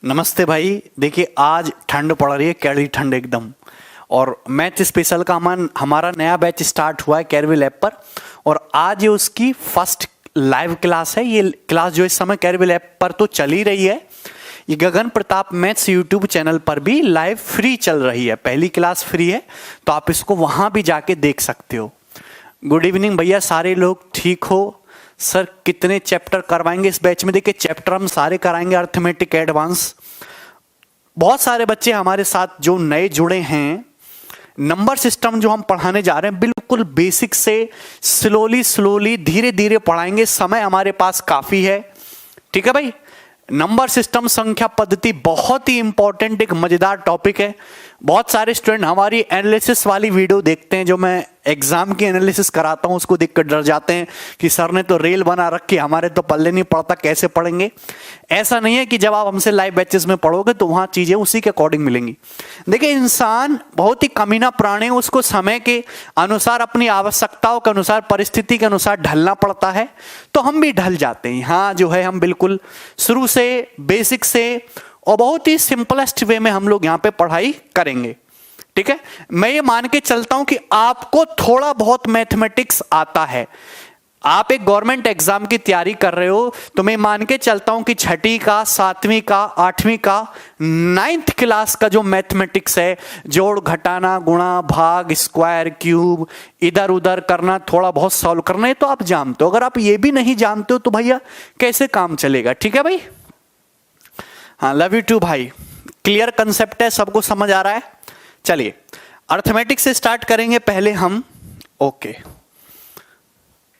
नमस्ते भाई। देखिए आज ठंड पड़ रही है, कैडी ठंड एकदम। और मैथ स्पेशल का हमारा नया बैच स्टार्ट हुआ है कैरविल ऐप पर, और आज ये उसकी फर्स्ट लाइव क्लास है। ये क्लास जो इस समय कैरविल ऐप पर तो चल ही रही है, ये गगन प्रताप मैथ्स यूट्यूब चैनल पर भी लाइव फ्री चल रही है। पहली क्लास फ्री है तो आप इसको वहां भी जाके देख सकते हो। गुड इवनिंग भैया, सारे लोग ठीक हो? सर कितने चैप्टर करवाएंगे इस बैच में? देखिए चैप्टर हम सारे कराएंगे अर्थमेटिक एडवांस। बहुत सारे बच्चे हमारे साथ जो नए जुड़े हैं, नंबर सिस्टम जो हम पढ़ाने जा रहे हैं बिल्कुल बेसिक से स्लोली धीरे धीरे पढ़ाएंगे। समय हमारे पास काफी है, ठीक है भाई। नंबर सिस्टम संख्या पद्धति बहुत ही इंपॉर्टेंट एक मजेदार टॉपिक है। बहुत सारे स्टूडेंट हमारी एनालिसिस वाली वीडियो देखते हैं, जो मैं एग्जाम की एनालिसिस कराता हूं, उसको देखकर डर जाते हैं कि सर ने तो रेल बना रखी, हमारे तो पल्ले नहीं पड़ता, कैसे पढ़ेंगे। ऐसा नहीं है कि जब आप हमसे लाइव बैचेस में पढ़ोगे तो वहां चीजें उसी के अकॉर्डिंग मिलेंगी। देखिए इंसान बहुत ही कमीना प्राणी है, उसको समय के अनुसार, अपनी आवश्यकताओं के अनुसार, परिस्थिति के अनुसार ढलना पड़ता है, तो हम भी ढल जाते हैं। यहाँ जो है हम बिल्कुल शुरू से बेसिक से और बहुत ही सिंपलेस्ट वे में हम लोग यहाँ पे पढ़ाई करेंगे, ठीक है। मैं ये मान के चलता हूं कि आपको थोड़ा बहुत मैथमेटिक्स आता है। आप एक गवर्नमेंट एग्जाम की तैयारी कर रहे हो तो मैं मान के चलता हूं कि छठी का, सातवीं का, आठवीं का, 9th क्लास का जो मैथमेटिक्स है, जोड़ घटाना, गुणा भाग, स्क्वायर क्यूब, इधर उधर करना, थोड़ा बहुत सॉल्व करना है तो आप जानते हो। अगर आप ये भी नहीं जानते हो तो भैया कैसे काम चलेगा, ठीक है भाई। हाँ, लव यू टू भाई। क्लियर कंसेप्ट है, सबको समझ आ रहा है। चलिए अर्थमेटिक से स्टार्ट करेंगे पहले हम। Okay,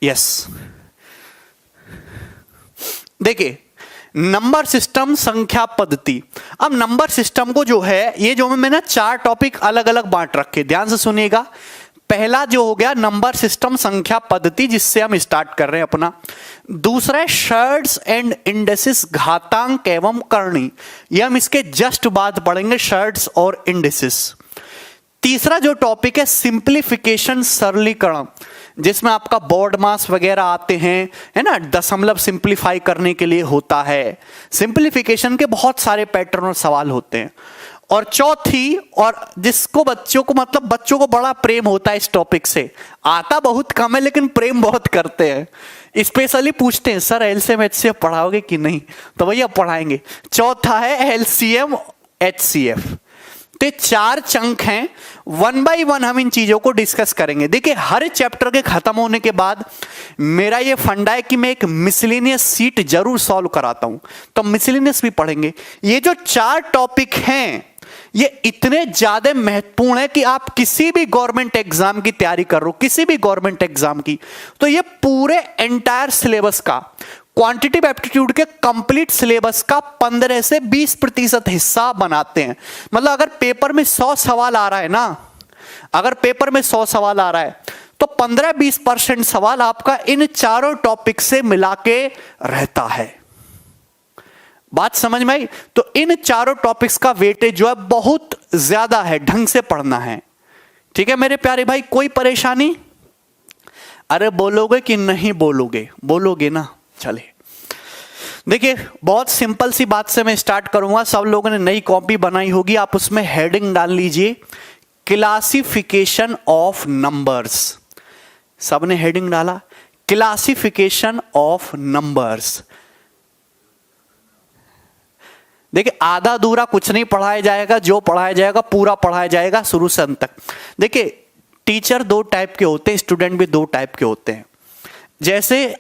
yes. देखिए नंबर सिस्टम संख्या पद्धति। अब नंबर सिस्टम को जो है, ये जो मैंने 4 टॉपिक अलग अलग बांट रखे, ध्यान से सुनिएगा। पहला जो हो गया नंबर सिस्टम संख्या पद्धति, जिससे हम स्टार्ट कर रहे हैं अपना। दूसरा है शर्ट्स एंड इंडेसिस, घातांक एवं करणी, ये हम इसके जस्ट बाद पढ़ेंगे, शर्ट्स और इंडेसिस। तीसरा जो टॉपिक है सिंप्लीफिकेशन, सरलीकरण, जिसमें आपका बोर्ड मास वगैरह आते हैं, है ना, दशमलव सिंप्लीफाई करने के लिए होता है। सिंप्लीफिकेशन के बहुत सारे पैटर्न और सवाल होते हैं। और चौथी, और जिसको बच्चों को, मतलब बच्चों को बड़ा प्रेम होता है इस टॉपिक से, आता बहुत कम है लेकिन प्रेम बहुत करते हैं। स्पेशली पूछते हैं सर एलसीएम एचसीएफ पढ़ाओगे कि नहीं, तो भैया पढ़ाएंगे। चौथा है एलसीएम एचसीएफ। तो 4 चंक हैं, 1 बाय 1 हम इन चीजों को डिस्कस करेंगे। देखिए हर चैप्टर के खत्म होने के बाद मेरा ये फंडा है कि मैं एक मिसलेनियस सीट जरूर सॉल्व कराता हूं, तो मिसलेनियस भी पढ़ेंगे। ये जो 4 टॉपिक हैं ये इतने ज्यादा महत्वपूर्ण है कि आप किसी भी गवर्नमेंट एग्जाम की तैयारी कर रहे हो, किसी भी गवर्नमेंट एग्जाम की, तो ये पूरे एंटायर सिलेबस का, क्वांटिटेटिव एप्टीट्यूड के कंप्लीट सिलेबस का 15 से 20% हिस्सा बनाते हैं। मतलब अगर पेपर में 100 सवाल आ रहा है ना, अगर पेपर में 100 सवाल आ रहा है तो 15-20% सवाल आपका इन चारों टॉपिक से मिला के रहता है। बात समझ में आई? तो इन चारों टॉपिक्स का वेटेज जो है बहुत ज्यादा है, ढंग से पढ़ना है, ठीक है मेरे प्यारे भाई। कोई परेशानी? अरे बोलोगे कि नहीं बोलोगे? बोलोगे ना। चले देखिए बहुत सिंपल सी बात से मैं स्टार्ट करूंगा। सब लोगों ने नई कॉपी बनाई होगी, आप उसमें हेडिंग डाल लीजिए क्लासिफिकेशन ऑफ नंबर्स। सबने हेडिंग डाला क्लासिफिकेशन ऑफ नंबर्स। देखिए आधा अधूरा कुछ नहीं पढ़ाया जाएगा, जो पढ़ाया जाएगा पूरा पढ़ाया जाएगा शुरू से अंत तक। देखिए टीचर 2 टाइप के होते हैं, स्टूडेंट भी 2 टाइप के होते हैं। जैसे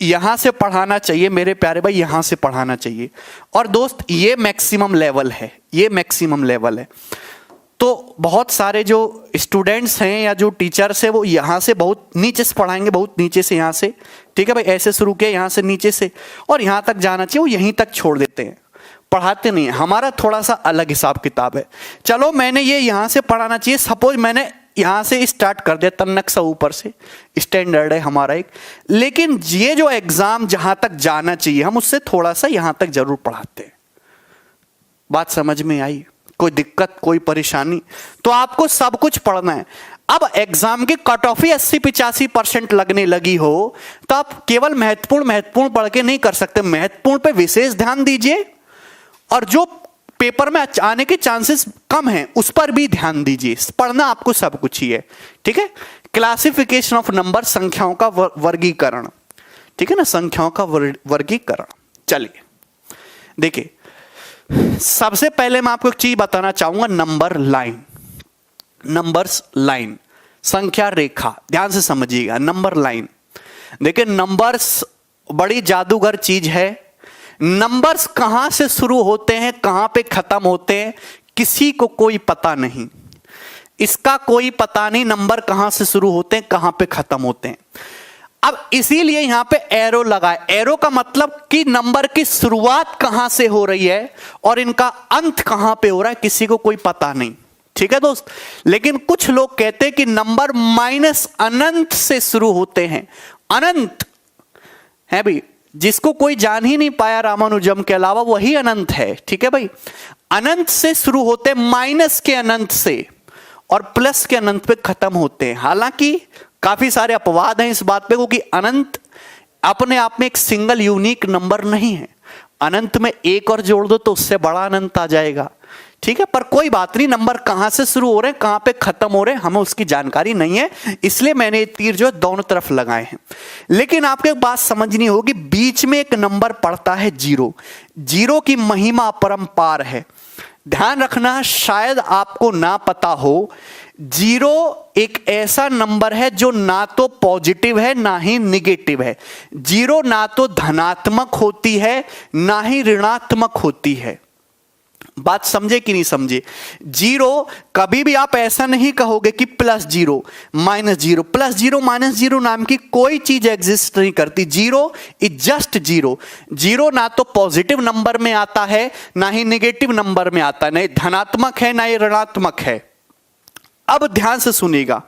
यहां से पढ़ाना चाहिए मेरे प्यारे भाई, यहां से पढ़ाना चाहिए, और दोस्त ये मैक्सिमम लेवल है, ये मैक्सिमम लेवल है। तो बहुत सारे जो स्टूडेंट्स हैं या जो टीचर्स हैं वो यहां से बहुत नीचे से पढ़ाएंगे, बहुत नीचे से यहां से, ठीक है भाई, ऐसे शुरू किया यहां से नीचे से और यहां तक जाना चाहिए, वो यहीं तक छोड़ देते हैं, पढ़ाते नहीं है। हमारा थोड़ा सा अलग हिसाब किताब है। चलो मैंने ये यहां से पढ़ाना चाहिए, सपोज मैंने यहां से स्टार्ट कर दिया, तन्नक सा ऊपर से, स्टैंडर्ड है हमारा एक, लेकिन ये जो एग्जाम जहां तक जाना चाहिए हम उससे थोड़ा सा यहां ततक जरूर पढ़ाते हैं। बात समझ में आई? कोई दिक्कत, कोई परेशानी? तो आपको सब कुछ पढ़ना है। अब एग्जाम की कट ऑफ ही 80-85% लगने लगी हो तो आप केवल महत्वपूर्ण पढ़ के नहीं कर सकते, महत्वपूर्ण पे विशेष ध्यान दीजिए और जो पेपर में आने के चांसेस कम हैं उस पर भी ध्यान दीजिए। पढ़ना आपको सब कुछ ही है, ठीक है। क्लासिफिकेशन ऑफ नंबर, संख्याओं का वर्गीकरण, ठीक है ना, संख्याओं का वर्गीकरण। चलिए देखिए, सबसे पहले मैं आपको एक चीज बताना चाहूंगा, नंबर लाइन, नंबर्स लाइन, संख्या रेखा, ध्यान से समझिएगा। नंबर लाइन, देखिए नंबर्स बड़ी जादूगर चीज है। नंबर्स कहां से शुरू होते हैं, कहां पे खत्म होते हैं, किसी को कोई पता नहीं, इसका कोई पता नहीं, नंबर कहां से शुरू होते हैं, कहां पे खत्म होते हैं। अब इसीलिए यहां पे एरो लगाए। एरो का मतलब कि नंबर की शुरुआत कहां से हो रही है और इनका अंत कहां पे हो रहा है, किसी को कोई पता नहीं, ठीक है दोस्त। लेकिन कुछ लोग कहते हैं कि नंबर माइनस अनंत से शुरू होते हैं। अनंत है भाई, जिसको कोई जान ही नहीं पाया रामानुजम के अलावा, वही अनंत है, ठीक है भाई। अनंत से शुरू होते, माइनस के अनंत से और प्लस के अनंत पे खत्म होते हैं। हालांकि काफी सारे अपवाद हैं इस बात पे, क्योंकि अनंत अपने आप में एक सिंगल यूनिक नंबर नहीं है। अनंत में एक और जोड़ दो तो उससे बड़ा अनंत आ जाएगा, ठीक है। पर कोई बात नहीं, नंबर कहां से शुरू हो रहे हैं, कहां पे खत्म हो रहे हैं, हमें उसकी जानकारी नहीं है, इसलिए मैंने ये तीर जो है दोनों तरफ लगाए हैं। लेकिन आपको एक बात समझनी होगी, बीच में एक नंबर पड़ता है जीरो। जीरो की महिमा अपरंपार है। ध्यान रखना, शायद आपको ना पता हो, जीरो एक ऐसा नंबर है जो ना तो पॉजिटिव है ना ही निगेटिव है। जीरो ना तो धनात्मक होती है ना ही ऋणात्मक होती है। बात समझे कि नहीं समझे? जीरो कभी भी आप ऐसा नहीं कहोगे कि plus zero minus zero, plus zero minus zero नाम की कोई चीज एग्जिस्ट नहीं करती। Zero is just zero. Zero ना तो पॉजिटिव नंबर में आता है ना ही नेगेटिव नंबर में आता है, ना ही धनात्मक है ना ही ऋणात्मक है। अब ध्यान से सुनिएगा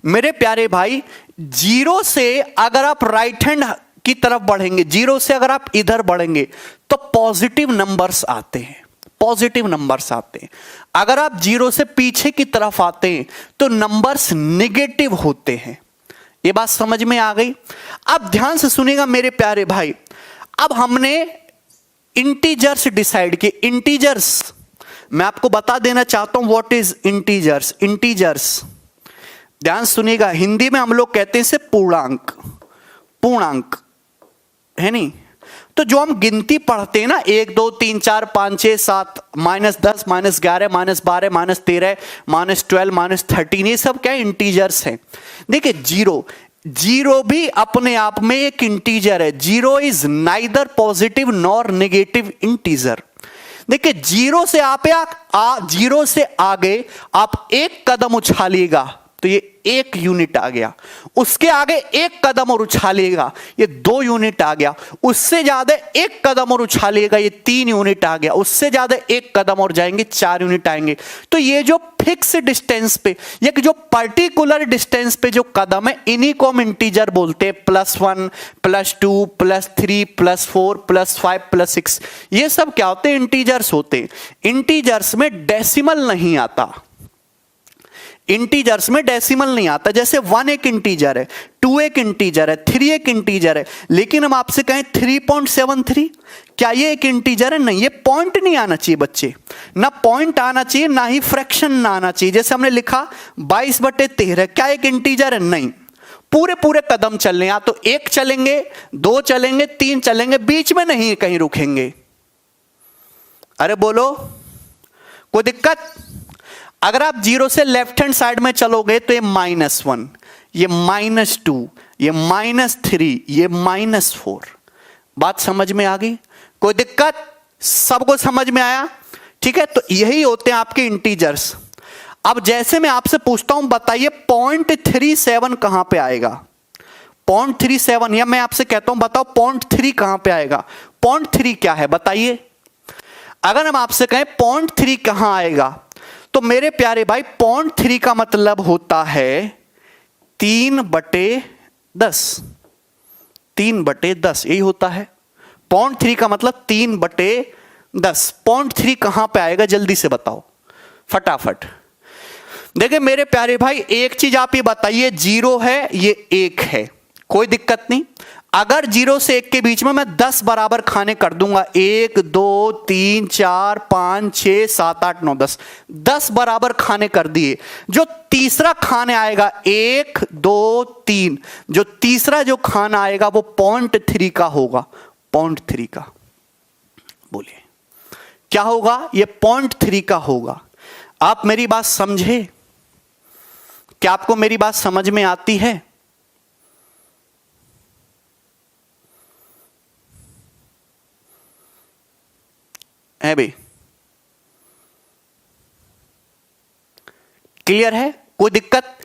मेरे प्यारे भाई, जीरो से अगर आप राइट हैंड की तरफ बढ़ेंगे, जीरो से अगर आप इधर बढ़ेंगे तो पॉजिटिव नंबर्स आते हैं, पॉजिटिव नंबर्स आते हैं। अगर आप जीरो से पीछे की तरफ आते हैं तो नंबर्स नेगेटिव होते हैं। ये बात समझ में आ गई? अब ध्यान से सुनिएगा मेरे प्यारे भाई, अब हमने इंटीजर्स डिसाइड किए। इंटीजर्स मैं आपको बता देना चाहता हूं व्हाट इज इंटीजर्स। इंटीजर्स ध्यान सुनिएगा, हिंदी में हम लोग कहते हैं इसे पूर्णांक, पूर्णांक है नहीं। तो जो हम गिनती पढ़ते हैं ना, 1 2 3 4 5 6 7 -10 -11 -12 -13 -12 -13, ये सब क्या है? इंटीजर्स हैं। देखिए जीरो, जीरो भी अपने आप में एक इंटीजर है। Zero is neither positive nor negative integer. देखिए जीरो से जीरो से आगे आप एक कदम उछालिएगा तो ये 1 यूनिट आ गया, उसके आगे 1 कदम और उछालिएगा ये 2 यूनिट आ गया, उससे ज्यादा 1 कदम और उछालिएगा ये 3 यूनिट आ गया, उससे ज्यादा 1 कदम और जाएंगे 4 यूनिट आएंगे। तो ये जो फिक्स डिस्टेंस पे या जो पर्टिकुलर डिस्टेंस पे जो कदम है, इन्हीं को हम इंटीजर बोलते हैं। +1 +2 +3 +4 +5 +6, ये सब क्या होते हैं? इंटीजर्स होते हैं। इंटीजर्स में डेसिमल नहीं आता, इंटीजर्स में डेसिमल नहीं आता। जैसे 1 एक इंटीजर है, 2 एक इंटीजर है, 3 एक इंटीजर है। लेकिन हम आपसे कहें 3.73, क्या ये एक इंटीजर है? नहीं, ये पॉइंट नहीं आना चाहिए बच्चे, ना पॉइंट आना चाहिए ना ही फ्रैक्शन ना आना चाहिए। जैसे हमने लिखा 22/13, क्या एक इंटीजर है? नहीं। पूरे पूरे कदम चलने, या तो 1 चलेंगे, 2 चलेंगे, 3 चलेंगे, बीच में नहीं कहीं रुकेंगे। अरे बोलो, कोई दिक्कत? अगर आप जीरो से लेफ्ट हैंड साइड में चलोगे तो ये -1, ये -2, ये -3, ये -4। बात समझ में आ गई? कोई दिक्कत? सबको समझ में आया? ठीक है, तो यही होते हैं आपके इंटीजर्स। अब जैसे मैं आपसे पूछता हूं, बताइए 0.37 कहां पे आएगा? 0.37, या मैं आपसे कहता हूं बताओ 0.3 कहां पे आएगा? 0.3 क्या है बताइए? अगर हम आपसे कहें 0.3 कहां आएगा, तो मेरे प्यारे भाई 0.3 का मतलब होता है 3/10, 3/10 यही होता है। 0.3 का मतलब 3/10। 0.3 कहां पे आएगा जल्दी से बताओ फटाफट। देखिए मेरे प्यारे भाई, एक चीज आप ये बताइए, 0 है, ये 1 है, कोई दिक्कत नहीं। अगर 0 से 1 के बीच में मैं 10 बराबर खाने कर दूंगा, 1 2 3 4 5 6 7 8 9 10, 10 बराबर खाने कर दिए। जो तीसरा खाने आएगा 1 2 3, जो तीसरा जो खाना आएगा वो 0.3 का होगा, 0.3 का। बोलिए क्या होगा? ये 0.3 का होगा। आप मेरी बात समझे? क्या आपको मेरी बात समझ में आती है? है भाई, क्लियर है? कोई दिक्कत?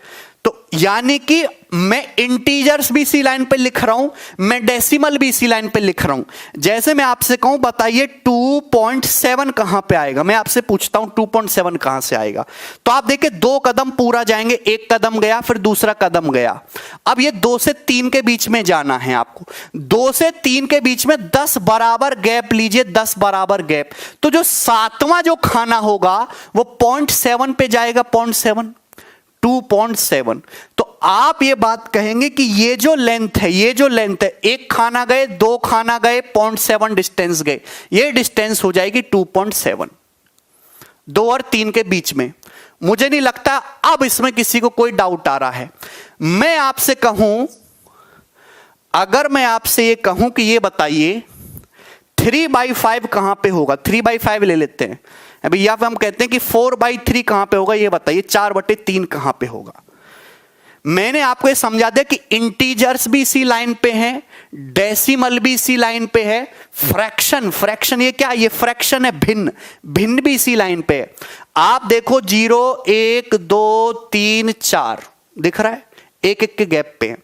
तो यानी कि मैं इंटीजर्स भी इसी लाइन पे लिख रहा हूं, मैं डेसिमल भी इसी लाइन पे लिख रहा हूं। जैसे मैं आपसे कहूं बताइए 2.7 कहां पे आएगा, मैं आपसे पूछता हूं 2.7 कहां से आएगा, तो आप देखिए 2 कदम पूरा जाएंगे, 1 कदम गया फिर दूसरा कदम गया। अब ये 2 से 3 के बीच में जाना है आपको, 2 से 3 के बीच में 10 बराबर गैप लीजिए, 10 बराबर गैप। तो जो सातवां जो खाना होगा वो 0.7 पे जाएगा, 0.7 2.7। तो आप ये बात कहेंगे कि ये जो लेंथ है, ये जो लेंथ है, 1 खाना गए 2 खाना गए 0.7 डिस्टेंस गए, ये डिस्टेंस हो जाएगी 2.7, 2 और 3 के बीच में। मुझे नहीं लगता अब इसमें किसी को कोई डाउट आ रहा है। मैं आपसे कहूं, अगर मैं आपसे ये कहूं कि ये बताइए 3/5 कहां पे होगा, 3/5 ले लेते हैं अभी, या फिर हम कहते हैं कि 4/3 कहां पे होगा, ये बताइए 4/3 कहां पे होगा। मैंने आपको ये समझा दिया कि इंटीजर्स भी इसी लाइन पे हैं, डेसिमल भी इसी लाइन पे है, फ्रैक्शन ये क्या, ये फ्रैक्शन है, भिन्न भी इसी लाइन पे है। आप देखो 0 1 2 3 4 दिख रहा है, 1 1 के गैप पे है।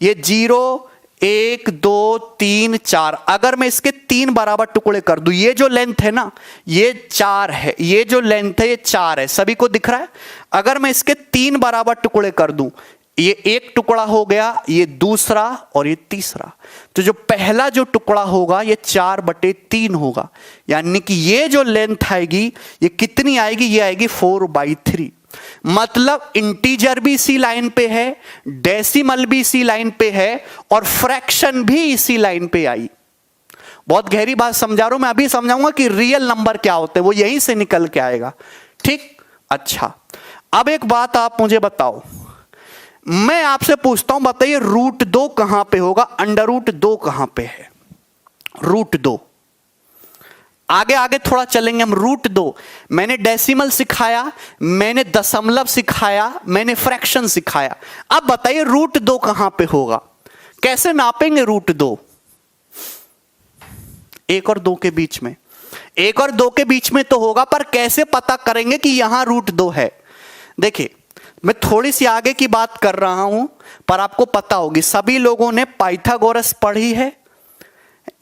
ये 0 1 2 3 4, अगर मैं इसके 3 बराबर टुकड़े कर दूं, ये जो लेंथ है ना ये 4 है, ये जो लेंथ है ये 4 है, सभी को दिख रहा है। अगर मैं इसके 3 बराबर टुकड़े कर दूं, ये एक टुकड़ा हो गया, ये दूसरा और ये तीसरा, तो जो पहला जो टुकड़ा होगा ये 4/3 होगा। यानी कि ये जो लेंथ आएगी ये कितनी आएगी, ये आएगी 4/3। मतलब इंटीजर भी इसी लाइन पे है, डेसिमल भी इसी लाइन पे है और फ्रैक्शन भी इसी लाइन पे आई। बहुत गहरी बात समझा रहा हूं मैं, अभी समझाऊंगा कि रियल नंबर क्या होते हैं, वो यहीं से निकल के आएगा। ठीक, अच्छा अब एक बात आप मुझे बताओ, मैं आपसे पूछता हूं बताइए √2 कहां पे होगा, √2 कहां पे है, √2। आगे आगे थोड़ा चलेंगे हम। √2 मैंने डेसिमल सिखाया, मैंने दशमलव सिखाया, मैंने फ्रैक्शन सिखाया। अब बताइए √2 कहां पे होगा, कैसे नापेंगे √2? 1 और 2 के बीच में, 1 और 2 के बीच में तो होगा, पर कैसे पता करेंगे कि यहां √2 है? देखिए मैं थोड़ी सी आगे की बात कर रहा हूं, पर आपको पता होगी सभी लोगों ने पाइथागोरस पढ़ी है,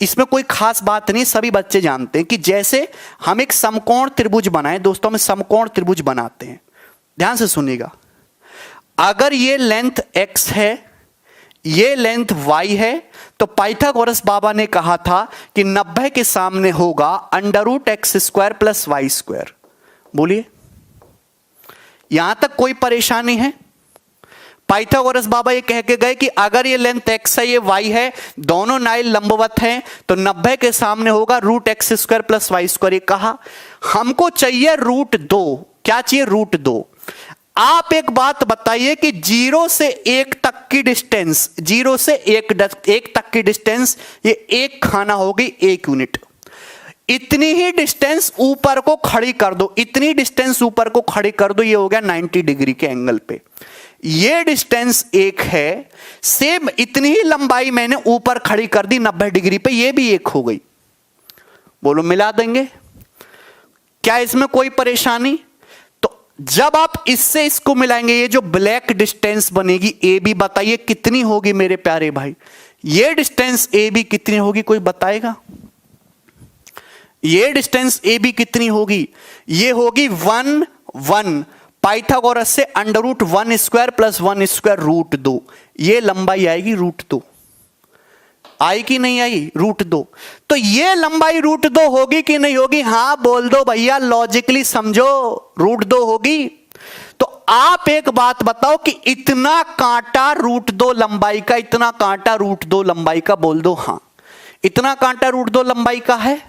इसमें कोई खास बात नहीं, सभी बच्चे जानते हैं कि जैसे हम एक समकोण त्रिभुज बनाएं, दोस्तों में समकोण त्रिभुज बनाते हैं, ध्यान से सुनिएगा। अगर ये लेंथ x है, ये लेंथ y है, तो पाइथागोरस बाबा ने कहा था कि 90 के सामने होगा √x² + y²। बोलिए यहां तक कोई परेशानी है? पाइथागोरस बाबा ये कह के गए कि अगर ये लेंथ x है ये y है, दोनों नाइल लंबवत हैं, तो 90 के सामने होगा √x² + y²। ये कहा। हमको चाहिए √2। क्या चाहिए? √2। आप एक बात बताइए कि 0 से 1 तक की डिस्टेंस, 0 से 1 तक की डिस्टेंस, ये एक खाना होगी 1 यूनिट। इतनी ही डिस्टेंस ऊपर को खड़ी कर दो, इतनी डिस्टेंस ऊपर को खड़ी कर दो, ये हो गया 90 डिग्री के एंगल पे। ये डिस्टेंस 1 है, सेम इतनी ही लंबाई मैंने ऊपर खड़ी कर दी 90 डिग्री पे, ये भी 1 हो गई। बोलो मिला देंगे? क्या इसमें कोई परेशानी? तो जब आप इससे इसको मिलाएंगे, ये जो ब्लैक डिस्टेंस बनेगी ए बी, बताइए कितनी होगी मेरे प्यारे भाई? ये डिस्टेंस ए बी कितनी होगी, कोई बताएगा? ये डिस्टेंस ए बी कितनी होगी? ये होगी 1 1, पाइथागोरस से √1² + 1² √2। ये लंबाई आएगी √2। आई कि नहीं आई? √2। तो ये लंबाई √2 होगी कि नहीं होगी? हां बोल दो भैया, लॉजिकली समझो, √2 होगी। तो आप एक बात बताओ कि इतना कांटा √2 लंबाई का, इतना कांटा √2 लंबाई का, बोल दो हां। इतना कांटा √2 लंबाई का है,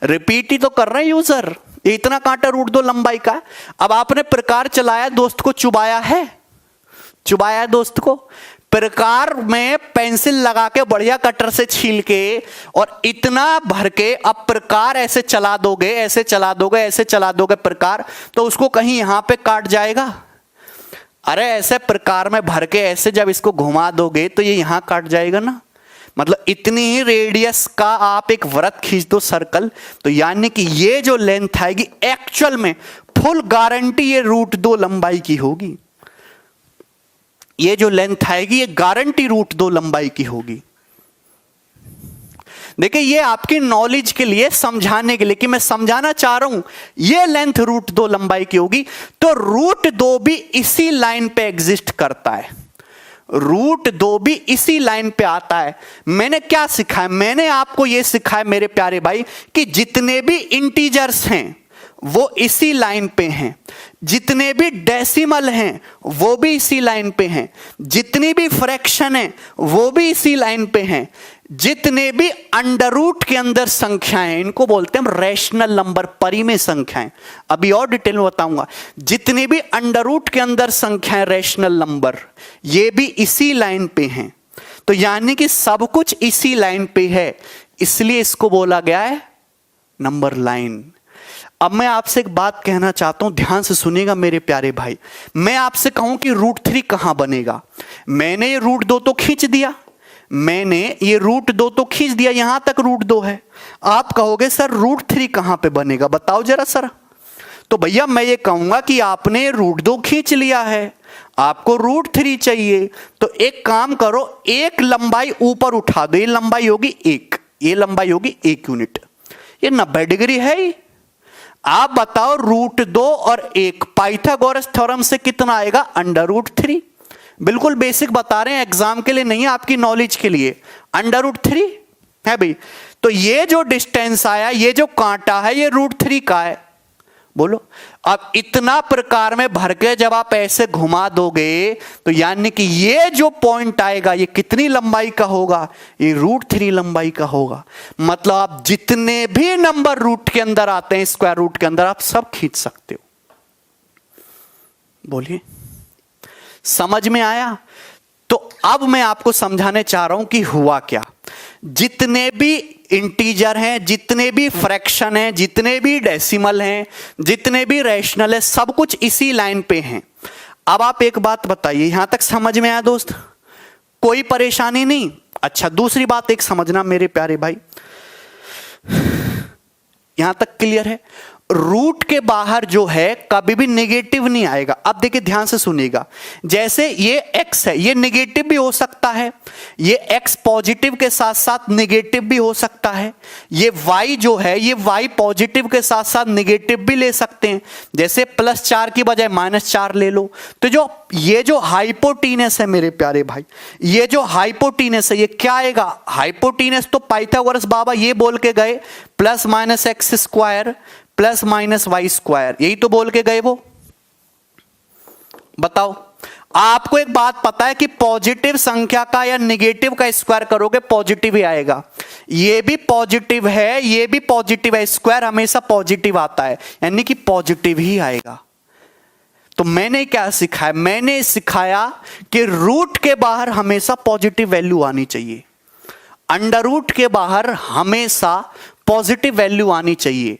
रिपीट ही तो कर रहे हैं यूजर, इतना कांटा √2 लंबाई का। अब आपने प्रकार चलाया, दोस्त को चुबाया है, चुबाया है दोस्त को, प्रकार में पेंसिल लगा के बढ़िया कटर से छील के और इतना भर के अब प्रकार ऐसे चला दोगे, ऐसे चला दोगे, ऐसे चला दोगे प्रकार, तो उसको कहीं यहां पे काट जाएगा? अरे ऐसे प्रकार में भर के ऐसे जब इसको घुमा दोगे तो ये यहां काट जाएगा ना। मतलब इतनी ही रेडियस का आप एक वृत्त खींच दो, सर्कल, तो यानी कि ये जो लेंथ आएगी एक्चुअल में फुल गारंटी ये √2 लंबाई की होगी। ये जो लेंथ आएगी ये गारंटी √2 लंबाई की होगी। देखिए ये आपकी नॉलेज के लिए, समझाने के लिए कि मैं समझाना चाह रहा हूं, ये लेंथ √2 लंबाई की होगी। तो √2 भी इसी लाइन पे एग्जिस्ट करता है, √2 भी इसी लाइन पे आता है। मैंने क्या सिखाया? मैंने आपको यह सिखाया मेरे प्यारे भाई कि जितने भी इंटीजर्स हैं वो इसी लाइन पे हैं, जितने भी डेसिमल हैं वो भी इसी लाइन पे हैं, जितनी भी फ्रैक्शन है वो भी इसी लाइन पे हैं, जितने भी अंडर रूट के अंदर संख्याएं, इनको बोलते हैं हम रैशनल नंबर, परिमेय संख्याएं, अभी और डिटेल में बताऊंगा। जितने भी अंडर रूट के अंदर संख्याएं रैशनल नंबर, ये भी इसी लाइन पे हैं। तो यानी कि सब कुछ इसी लाइन पे है, इसलिए इसको बोला गया है नंबर लाइन। अब मैं आपसे एक बात कहना चाहता हूं, ध्यान से सुनिएगा मेरे प्यारे भाई। मैं आपसे कहूं कि √3 कहां बनेगा? मैंने ये √2 तो खींच दिया, मैंने ये √2 तो खींच दिया, यहां तक √2 है। आप कहोगे सर √3 कहां पे बनेगा, बताओ जरा सर। तो भैया मैं ये कहूंगा कि आपने √2 खींच लिया है, आपको √3 चाहिए, तो एक काम करो, एक लंबाई ऊपर उठा दो, ये लंबाई होगी 1, ये लंबाई होगी 1 यूनिट, ये 90 डिग्री है ही। आप बताओ √2 और 1 पाइथागोरस थ्योरम से कितना आएगा? √3। बिल्कुल बेसिक बता रहे हैं, एग्जाम के लिए नहीं, आपकी नॉलेज के लिए। √3 है भाई। तो ये जो डिस्टेंस आया, ये जो कांटा है, ये √3 का है। बोलो, अब इतना प्रकार में भर के जब आप ऐसे घुमा दोगे तो यानी कि ये जो पॉइंट आएगा ये कितनी लंबाई का होगा? ये √3 लंबाई का होगा। मतलब आप जितने भी नंबर रूट के अंदर आते हैं, स्क्वायर रूट के अंदर, आप सब खींच सकते हो। बोलिए, समझ में आया? तो अब मैं आपको समझाने चाह रहा हूं कि हुआ क्या। जितने भी इंटीजर हैं, जितने भी फ्रैक्शन हैं, जितने भी डेसिमल हैं, जितने भी रैशनल है, सब कुछ इसी लाइन पे हैं। अब आप एक बात बताइए, यहां तक समझ में आया दोस्त? कोई परेशानी नहीं? अच्छा, दूसरी बात एक समझना मेरे प्यारे भाई, यहां तक क्लियर है? रूट के बाहर जो है कभी भी नेगेटिव नहीं आएगा। अब देखिए ध्यान से सुनिएगा, जैसे ये x है, ये नेगेटिव भी हो सकता है, ये x पॉजिटिव के साथ साथ नेगेटिव भी हो सकता है, ये y जो है ये y पॉजिटिव के साथ साथ नेगेटिव भी ले सकते हैं। जैसे +4 की बजाय -4 ले लो। तो जो ये जो हाइपोटीनस है मेरे प्यारे भाई, ये जो हाइपोटीनस है ये क्या आएगा? हाइपोटीनस तो पाइथागोरस बाबा ये बोल के गए +-x² +-y², यही तो बोल के गए वो। बताओ, आपको एक बात पता है कि पॉजिटिव संख्या का या नेगेटिव का स्क्वायर करोगे पॉजिटिव ही आएगा। ये भी पॉजिटिव है, ये भी पॉजिटिव है, स्क्वायर हमेशा पॉजिटिव आता है, यानी कि पॉजिटिव ही आएगा। तो मैंने क्या सिखाया? मैंने सिखाया कि रूट के बाहर हमेशा पॉजिटिव वैल्यू आनी चाहिए, अंडर रूट के बाहर हमेशा पॉजिटिव वैल्यू आनी चाहिए।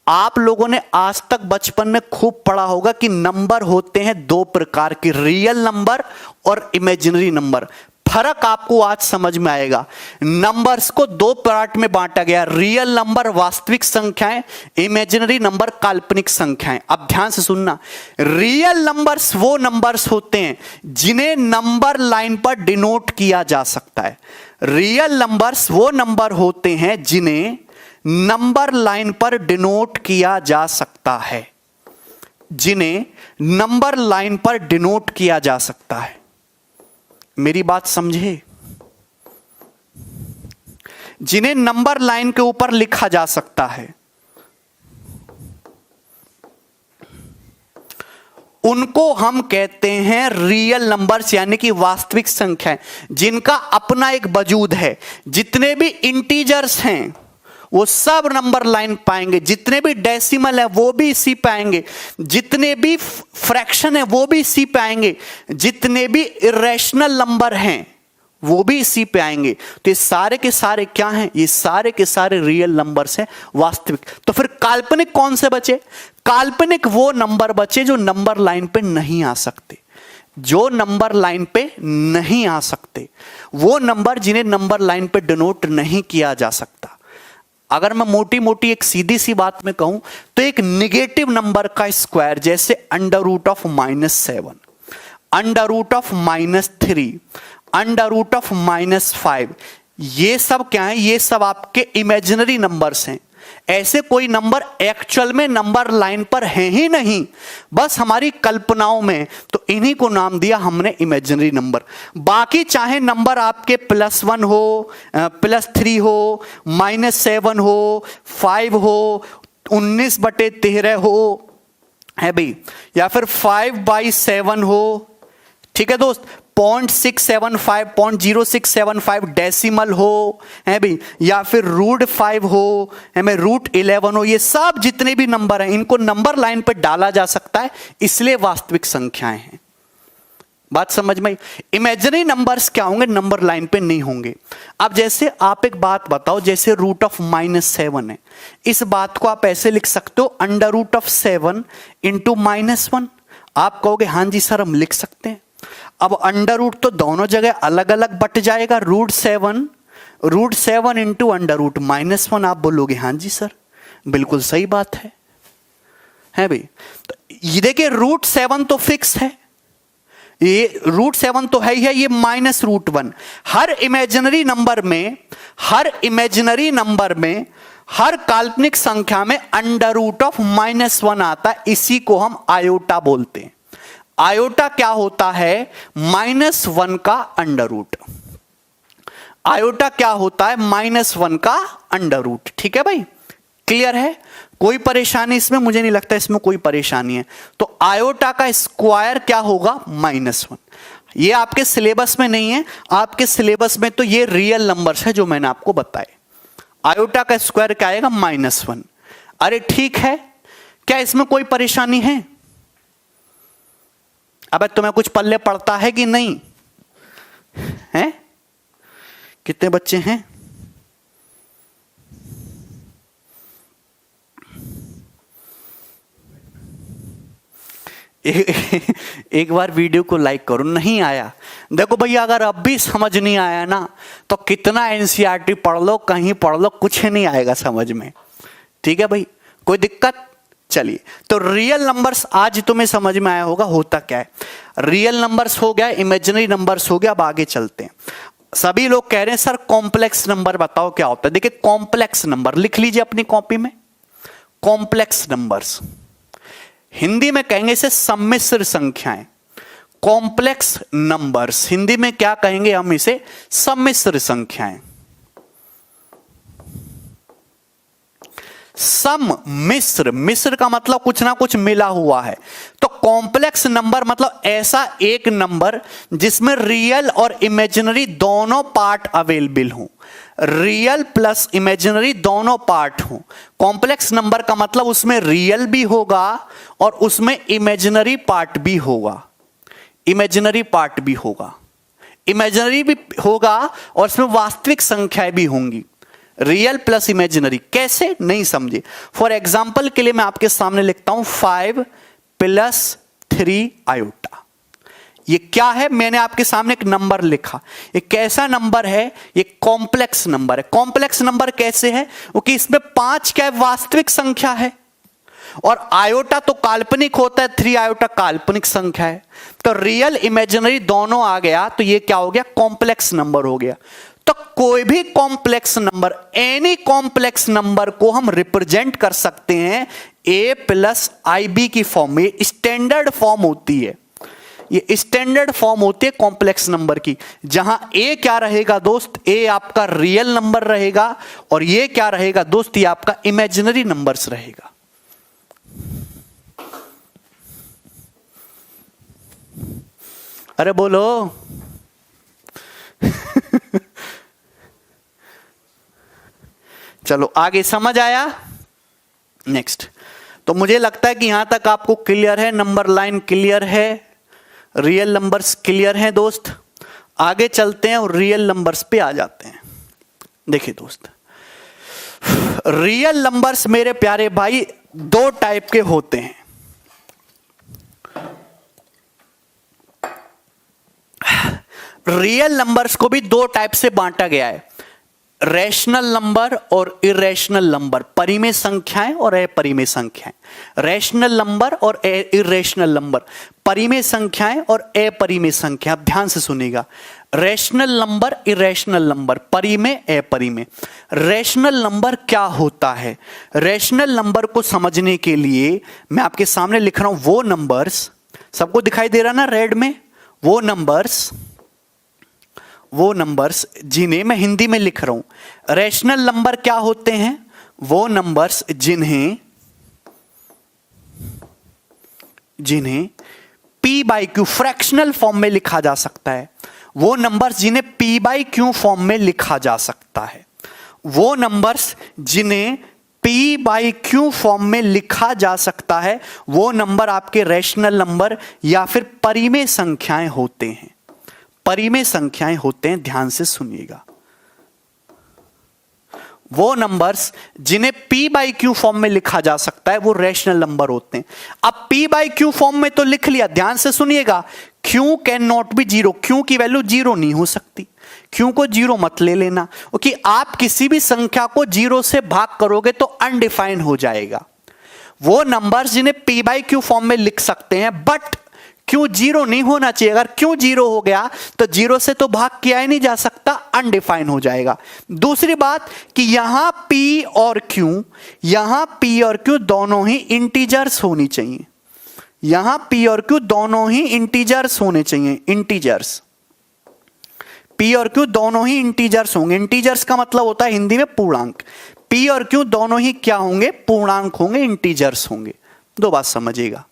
आप लोगों ने आज तक बचपन में खूब पढ़ा होगा कि नंबर होते हैं 2 प्रकार के, रियल नंबर और इमेजिनरी नंबर। फर्क आपको आज समझ में आएगा। नंबर्स को 2 पार्ट में बांटा गया, रियल नंबर वास्तविक संख्याएं, इमेजिनरी नंबर काल्पनिक संख्याएं। अब ध्यान से सुनना, रियल नंबर्स वो नंबर्स होते हैं जिन्हें नंबर लाइन पर डिनोट किया जा सकता है। रियल नंबर्स वो नंबर होते हैं जिन्हें नंबर लाइन पर डिनोट किया जा सकता है, जिन्हें नंबर लाइन पर डिनोट किया जा सकता है। मेरी बात समझे? जिन्हें नंबर लाइन के ऊपर लिखा जा सकता है। उनको हम कहते हैं रियल नंबर्स, यानी कि वास्तविक संख्याएं जिनका अपना एक वजूद है। जितने भी इंटीजर्स हैं वो सब नंबर लाइन पाएंगे, जितने भी डेसिमल है वो भी इसी पे आएंगे, जितने भी फ्रैक्शन है वो भी इसी पे आएंगे, जितने भी इरेशनल नंबर हैं वो भी इसी पे आएंगे। तो ये सारे के सारे क्या हैं? ये सारे के सारे रियल नंबर्स हैं, वास्तविक। तो फिर काल्पनिक कौन से बचे? काल्पनिक वो नंबर बचे जो नंबर लाइन पे नहीं आ सकते, जो नंबर लाइन पे नहीं आ सकते, वो नंबर जिन्हें नंबर लाइन पे डिनोट नहीं किया जा सकता। अगर मैं मोटी मोटी एक सीधी सी बात में कहूं तो एक निगेटिव नंबर का स्क्वायर, जैसे √-7, √-3, √-5, ये सब क्या है? ये सब आपके इमेजिनरी नंबर्स हैं। ऐसे कोई नंबर एक्चुअल में नंबर लाइन पर है ही नहीं, बस हमारी कल्पनाओं में। तो इन्हीं को नाम दिया हमने इमेजिनरी नंबर। बाकी चाहे नंबर आपके +1 हो, +3 हो, -7 हो, 5 हो, 19/13 हो, है भाई, या फिर 5/7 हो, ठीक है दोस्त, 0.675, 0.0675 डेसिमल हो, है भाई, या फिर √5 हो, है मैं √11 हो, ये सब जितने भी नंबर हैं इनको नंबर लाइन पर डाला जा सकता है, इसलिए वास्तविक संख्याएं हैं। बात समझ में? इमेजिनरी नंबर्स क्या होंगे? नंबर लाइन पे नहीं होंगे। अब जैसे आप एक बात बताओ, जैसे √7 है, इस बात को आप ऐसे लिख सकते हो √7 × -1। आप कहोगे हाँ जी सर हम लिख सकते हैं। अब अंडर तो दोनों जगह अलग अलग बट जाएगा, √7 × √-1। आप बोलोगे हाँ जी सर बिल्कुल सही बात है भाई। तो ये देखिए √7 तो फिक्स है, ये √7 तो है ही है, ये -√1। हर इमेजिनरी नंबर में हर काल्पनिक संख्या में √-1 आता है, इसी को हम आयोटा बोलते हैं। आयोटा क्या होता है? -1 का अंडर-रूट। आयोटा क्या होता है? -1 का अंडर-रूट। ठीक है भाई, क्लियर है? कोई परेशानी इसमें? मुझे नहीं लगता इसमें कोई परेशानी है। तो आयोटा का स्क्वायर क्या होगा? -1। ये आपके सिलेबस में नहीं है, आपके सिलेबस में तो ये रियल नंबर्स है जो मैंने आपको बताए। आयोटा का स्क्वायर क्या आएगा? -1। अरे ठीक है, क्या इसमें कोई परेशानी है? अब तुम्हें कुछ पल्ले पड़ता है कि नहीं है? कितने बच्चे हैं? एक बार वीडियो को लाइक करो। नहीं आया? देखो भैया, अगर अब भी समझ नहीं आया ना तो कितना एनसीईआरटी पढ़ लो, कहीं पढ़ लो, कुछ नहीं आएगा समझ में। ठीक है भाई, कोई दिक्कत? चलिए, तो रियल नंबर्स आज तुम्हें समझ में आया होगा होता क्या है। रियल नंबर्स हो गया, इमेजिनरी नंबर्स हो गया। अब आगे चलते हैं। सभी लोग कह रहे हैं सर कॉम्प्लेक्स नंबर बताओ क्या होता है। देखिए कॉम्प्लेक्स नंबर लिख लीजिए अपनी कॉपी में। कॉम्प्लेक्स नंबर्स हिंदी में कहेंगे इसे सम्मिश्र संख्याएं। कॉम्प्लेक्स नंबर्स हिंदी में क्या कहेंगे हम? इसे सम्मिश्र संख्याएं। सम्मिश्र, मिश्र का मतलब कुछ ना कुछ मिला हुआ है। तो कॉम्प्लेक्स नंबर मतलब ऐसा एक नंबर जिसमें रियल और इमेजिनरी दोनों पार्ट अवेलेबल हों, रियल प्लस इमेजिनरी दोनों पार्ट हों। कॉम्प्लेक्स नंबर का मतलब उसमें रियल भी होगा और उसमें इमेजिनरी पार्ट भी होगा। इमेजिनरी पार्ट भी होगा, इमेजिनरी भी होगा और उसमें वास्तविक संख्याएं भी होंगी। रियल प्लस इमेजिनरी कैसे? नहीं समझे? फॉर एग्जाम्पल के लिए मैं आपके सामने लिखता हूं 5 + 3 आयोटा। ये क्या है? मैंने आपके सामने एक नंबर लिखा। ये कैसा नंबर है? ये कॉम्प्लेक्स नंबर है। कॉम्प्लेक्स नंबर कैसे है? क्योंकि इसमें 5 क्या है? वास्तविक संख्या है और आयोटा तो काल्पनिक होता है, 3 आयोटा काल्पनिक संख्या है। तो रियल इमेजिनरी दोनों आ गया तो ये क्या हो गया? कॉम्प्लेक्स नंबर हो गया। तो कोई भी complex number, any complex number को हम रिप्रेजेंट कर सकते हैं a + IB की फॉर्म में। स्टैंडर्ड फॉर्म होती है, ये स्टैंडर्ड फॉर्म होती है कॉम्प्लेक्स नंबर की, जहां a क्या रहेगा दोस्त? a आपका रियल नंबर रहेगा और ये क्या रहेगा दोस्त? ये आपका इमेजिनरी नंबर्स रहेगा। अरे बोलो। चलो आगे समझ आया। नेक्स्ट, तो मुझे लगता है कि यहां तक आपको क्लियर है, नंबर लाइन क्लियर है, रियल नंबर्स क्लियर हैं दोस्त। आगे चलते हैं और रियल नंबर्स पे आ जाते हैं। देखिए दोस्त, रियल नंबर्स मेरे प्यारे भाई दो टाइप के होते हैं। रियल नंबर्स को भी दो टाइप से बांटा गया है, रैशनल नंबर और इरेशनल नंबर, परिमेय संख्याएं और अपरिमेय संख्याएं। रैशनल नंबर और इरेशनल नंबर, परिमेय संख्याएं और अपरिमेय संख्या। ध्यान से सुनिएगा, रैशनल नंबर, इरेशनल नंबर, परिमेय, अपरिमेय। रैशनल नंबर क्या होता है? रैशनल नंबर को समझने के लिए मैं आपके सामने लिख रहा हूं वो नंबर्स, सबको दिखाई दे रहा ना रेड में, वो नंबर्स जिन्हें मैं हिंदी में लिख रहा हूं। रैशनल नंबर क्या होते हैं? वो नंबर्स जिन्हें P by Q fractional form में लिखा जा सकता है। वो नंबर्स जिन्हें P बाई क्यू फॉर्म में लिखा जा सकता है। वो नंबर्स जिन्हें P बाई क्यू फॉर्म में लिखा जा सकता है, वो नंबर आपके रैशनल नंबर या फिर परिमेय संख्याएं होते हैं। परिमेय संख्याएं होते हैं, ध्यान से सुनिएगा। वो नंबर्स जिन्हें P बाई क्यू फॉर्म में लिखा जा सकता है वो रैशनल नंबर होते हैं। अब P बाई क्यू फॉर्म में तो लिख लिया, ध्यान से सुनिएगा, Q can not be zero, Q की वैल्यू जीरो नहीं हो सकती। Q को जीरो मत ले लेना, क्योंकि आप किसी भी संख्या को जीरो से भाग करोगे तो अनडिफाइन हो जाएगा। वो नंबर्स जिन्हें P बाई क्यू फॉर्म में लिख सकते हैं, बट क्यों जीरो नहीं होना चाहिए। अगर क्यों जीरो हो गया तो जीरो से तो भाग किया ही नहीं जा सकता, अनडिफाइन हो जाएगा। दूसरी बात कि यहां P और Q दोनों ही इंटीजर्स होनी चाहिए। यहां P और Q दोनों ही इंटीजर्स होने चाहिए। इंटीजर्स, P और Q दोनों ही इंटीजर्स होंगे। इंटीजर्स का मतलब होता है हिंदी में पूर्णांक। P और Q दोनों ही क्या होंगे? पूर्णांक होंगे, इंटीजर्स होंगे। दो बात समझिएगा।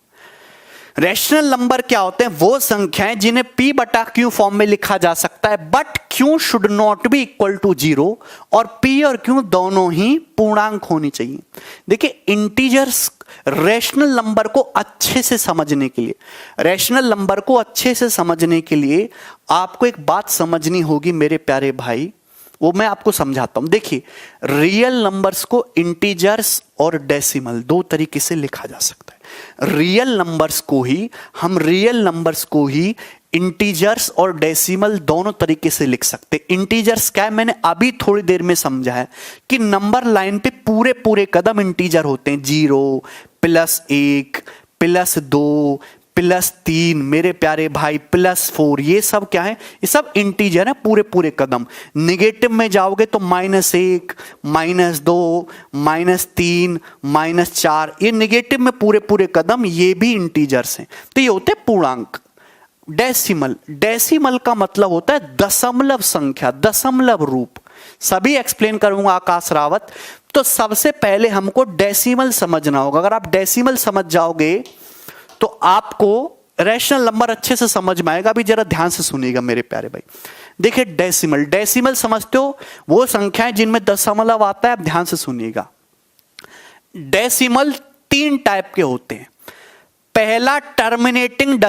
रैशनल नंबर क्या होते हैं? वो संख्याएं जिन्हें P बटा Q फॉर्म में लिखा जा सकता है, but Q should not be equal to zero, और P और Q दोनों ही पूर्णांक होनी चाहिए। देखिए, इंटीजर्स रैशनल नंबर को अच्छे से समझने के लिए आपको एक बात समझनी होगी मेरे प्यारे भाई, वो मैं आपको समझाता हूं। देखिए, रियल नंबर्स को इंटीजर्स और डेसिमल दो तरीके से लिखा जा सकता है। रियल नंबर्स को ही इंटीजर्स और डेसिमल दोनों तरीके से लिख सकते। इंटीजर्स क्या है, मैंने अभी थोड़ी देर में समझा है कि नंबर लाइन पे पूरे कदम इंटीजर होते हैं। 0 +1 +2 +3, मेरे प्यारे भाई +4, ये सब क्या है? ये सब इंटीजर है, पूरे कदम। निगेटिव में जाओगे तो -1 -2 -3 -4, ये निगेटिव में पूरे कदम, ये भी इंटीजर्स हैं। तो ये होते हैं पूर्णांक। डेसिमल का मतलब होता है दशमलव संख्या, दशमलव रूप। सभी एक्सप्लेन करूंगा आकाश रावत। तो सबसे पहले हमको डेसिमल समझना होगा। अगर आप डेसिमल समझ जाओगे तो आपको रैशनल नंबर अच्छे से समझ में आएगा। अभी जरा ध्यान से सुनिएगा मेरे प्यारे भाई। देखिए, डेसिमल समझते हो? वो संख्याएं जिनमें दशमलव आता है। अब ध्यान से सुनिएगा, डेसिमल 3 टाइप के होते हैं। पहला टर्मिनेटिंग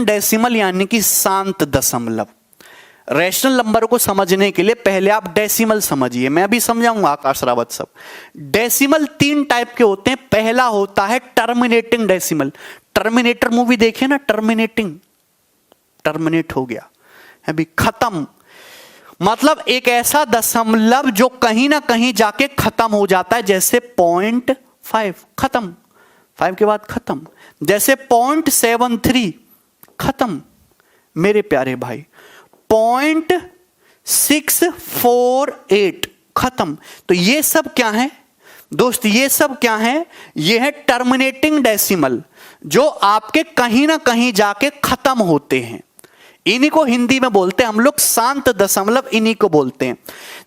डेसिमल यानी कि शांत दशमलव। रैशनल नंबर को समझने के लिए पहले आप डेसिमल समझिए, मैं अभी समझाऊंगा आकाश रावत सब। डेसिमल 3 टाइप के होते हैं। पहला होता है टर्मिनेटिंग डेसिमल। टर्मिनेटर मूवी देखिए ना, टर्मिनेट हो गया, अभी खत्म, मतलब एक ऐसा दशमलव जो कहीं ना कहीं जाके खत्म हो जाता है। जैसे 0.5 खत्म, 5 के बाद खत्म। जैसे 0.73 खत्म, मेरे प्यारे भाई 0.648 खत्म। तो ये सब क्या है दोस्त? ये सब क्या है? ये है टर्मिनेटिंग डेसिमल, जो आपके कहीं ना कहीं जाके खत्म होते हैं। इन्हीं को हिंदी में बोलते हैं हम लोग शांत दशमलव, इन्हीं को बोलते हैं।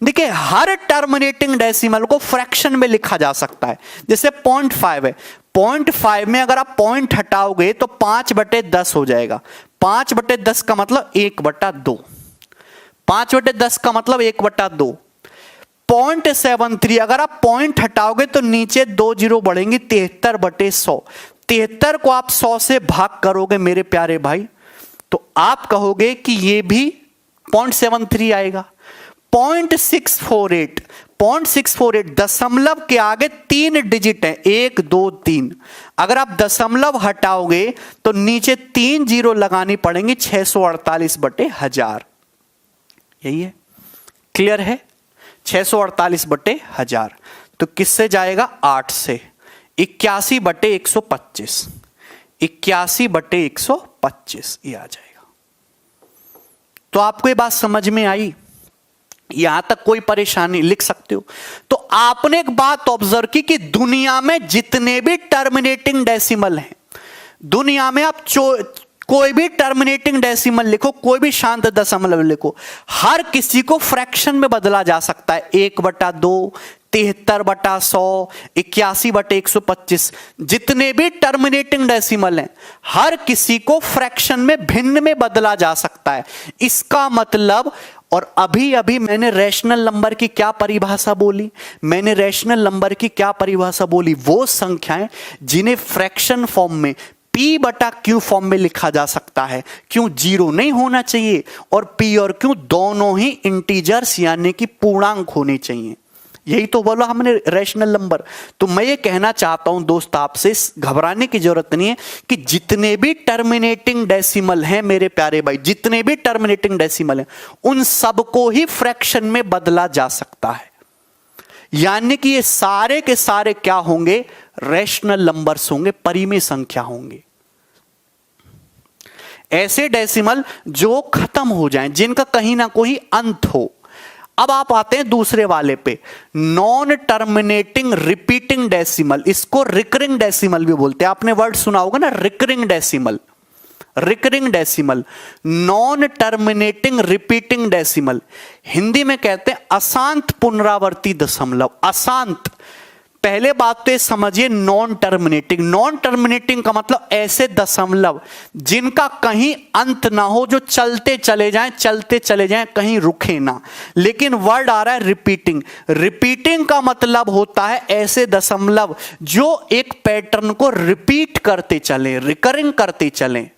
देखिए, हर टर्मिनेटिंग डेसिमल को फ्रैक्शन में लिखा जा सकता है। जैसे 0.5 है, 0.5 में अगर आप पॉइंट हटाओगे तो 5/10 हो जाएगा। 5/10 का मतलब 1/2, 5/10 का मतलब 1/2, 0.73। अगर आप पॉइंट हटाओगे तो नीचे 2 जीरो बढ़ेंगी, 73/100। 73 को आप 100 से भाग करोगे मेरे प्यारे भाई, तो आप कहोगे कि ये भी 0.73 आएगा। 0.648, 0.648 दशमलव के आगे 3 डिजिट है, 1 2 3। अगर आप दशमलव हटाओगे तो नीचे 3 जीरो लगानी पड़ेंगी, 648/1000। यही है, क्लियर है? 648/1000। तो किससे जाएगा? 8 से। 81/125, 81/125 ये आ जाएगा। तो आपको ये बात समझ में आई? यहां तक कोई परेशानी? लिख सकते हो। तो आपने एक बात ऑब्जर्व की कि दुनिया में जितने भी टर्मिनेटिंग डेसिमल हैं, दुनिया में आप कोई भी टर्मिनेटिंग डेसिमल लिखो, कोई भी शांत दशमलव लिखो, हर किसी को फ्रैक्शन में बदला जा सकता है। 1/2, 73/100, 81/125, जितने भी टर्मिनेटिंग डेसिमल हैं, हर किसी को फ्रैक्शन में भिन्न में बदला जा सकता है। इसका मतलब, और अभी अभी मैंने रैशनल नंबर की क्या परिभाषा बोली? मैंने रैशनल नंबर की क्या परिभाषा बोली? वो संख्याएं जिन्हें फ्रैक्शन फॉर्म में P/Q फॉर्म में लिखा जा सकता है। क्यों? जीरो नहीं होना चाहिए, और P और Q दोनों ही इंटीजर्स यानी कि पूर्णांक होने चाहिए। यही तो बोला हमने रैशनल नंबर। तो मैं ये कहना चाहता हूं दोस्त, आपसे घबराने की जरूरत नहीं है कि जितने भी टर्मिनेटिंग डेसिमल हैं मेरे प्यारे भाई, जितने भी टर्मिनेटिंग डेसिमल हैं, उन सबको ही फ्रैक्शन में बदला जा सकता है। यानी कि ये सारे के सारे क्या होंगे? रैशनल नंबर्स होंगे, परिमेय संख्या होंगे। ऐसे डेसिमल जो खत्म हो जाएं, जिनका कहीं ना कोई अंत हो। अब आप आते हैं दूसरे वाले पे, नॉन टर्मिनेटिंग रिपीटिंग डेसिमल। इसको रिकरिंग डेसिमल भी बोलते हैं। आपने वर्ड सुना होगा ना, recurring decimal. Recurring decimal, non terminating repeating decimal, Hindi में कहते हैं अशांत पुनरावर्ती दशमलव। अशांत, पहले बात तो ये समझिए, नॉन टर्मिनेटिंग। नॉन टर्मिनेटिंग का मतलब ऐसे दशमलव जिनका कहीं अंत ना हो, जो चलते चले जाएं, कहीं रुके ना। लेकिन वर्ड आ रहा है रिपीटिंग। रिपीटिंग का मतलब होता है ऐसे दशमलव जो एक पैटर्न को रिपीट करते चले, रिकरिंग करते चलें,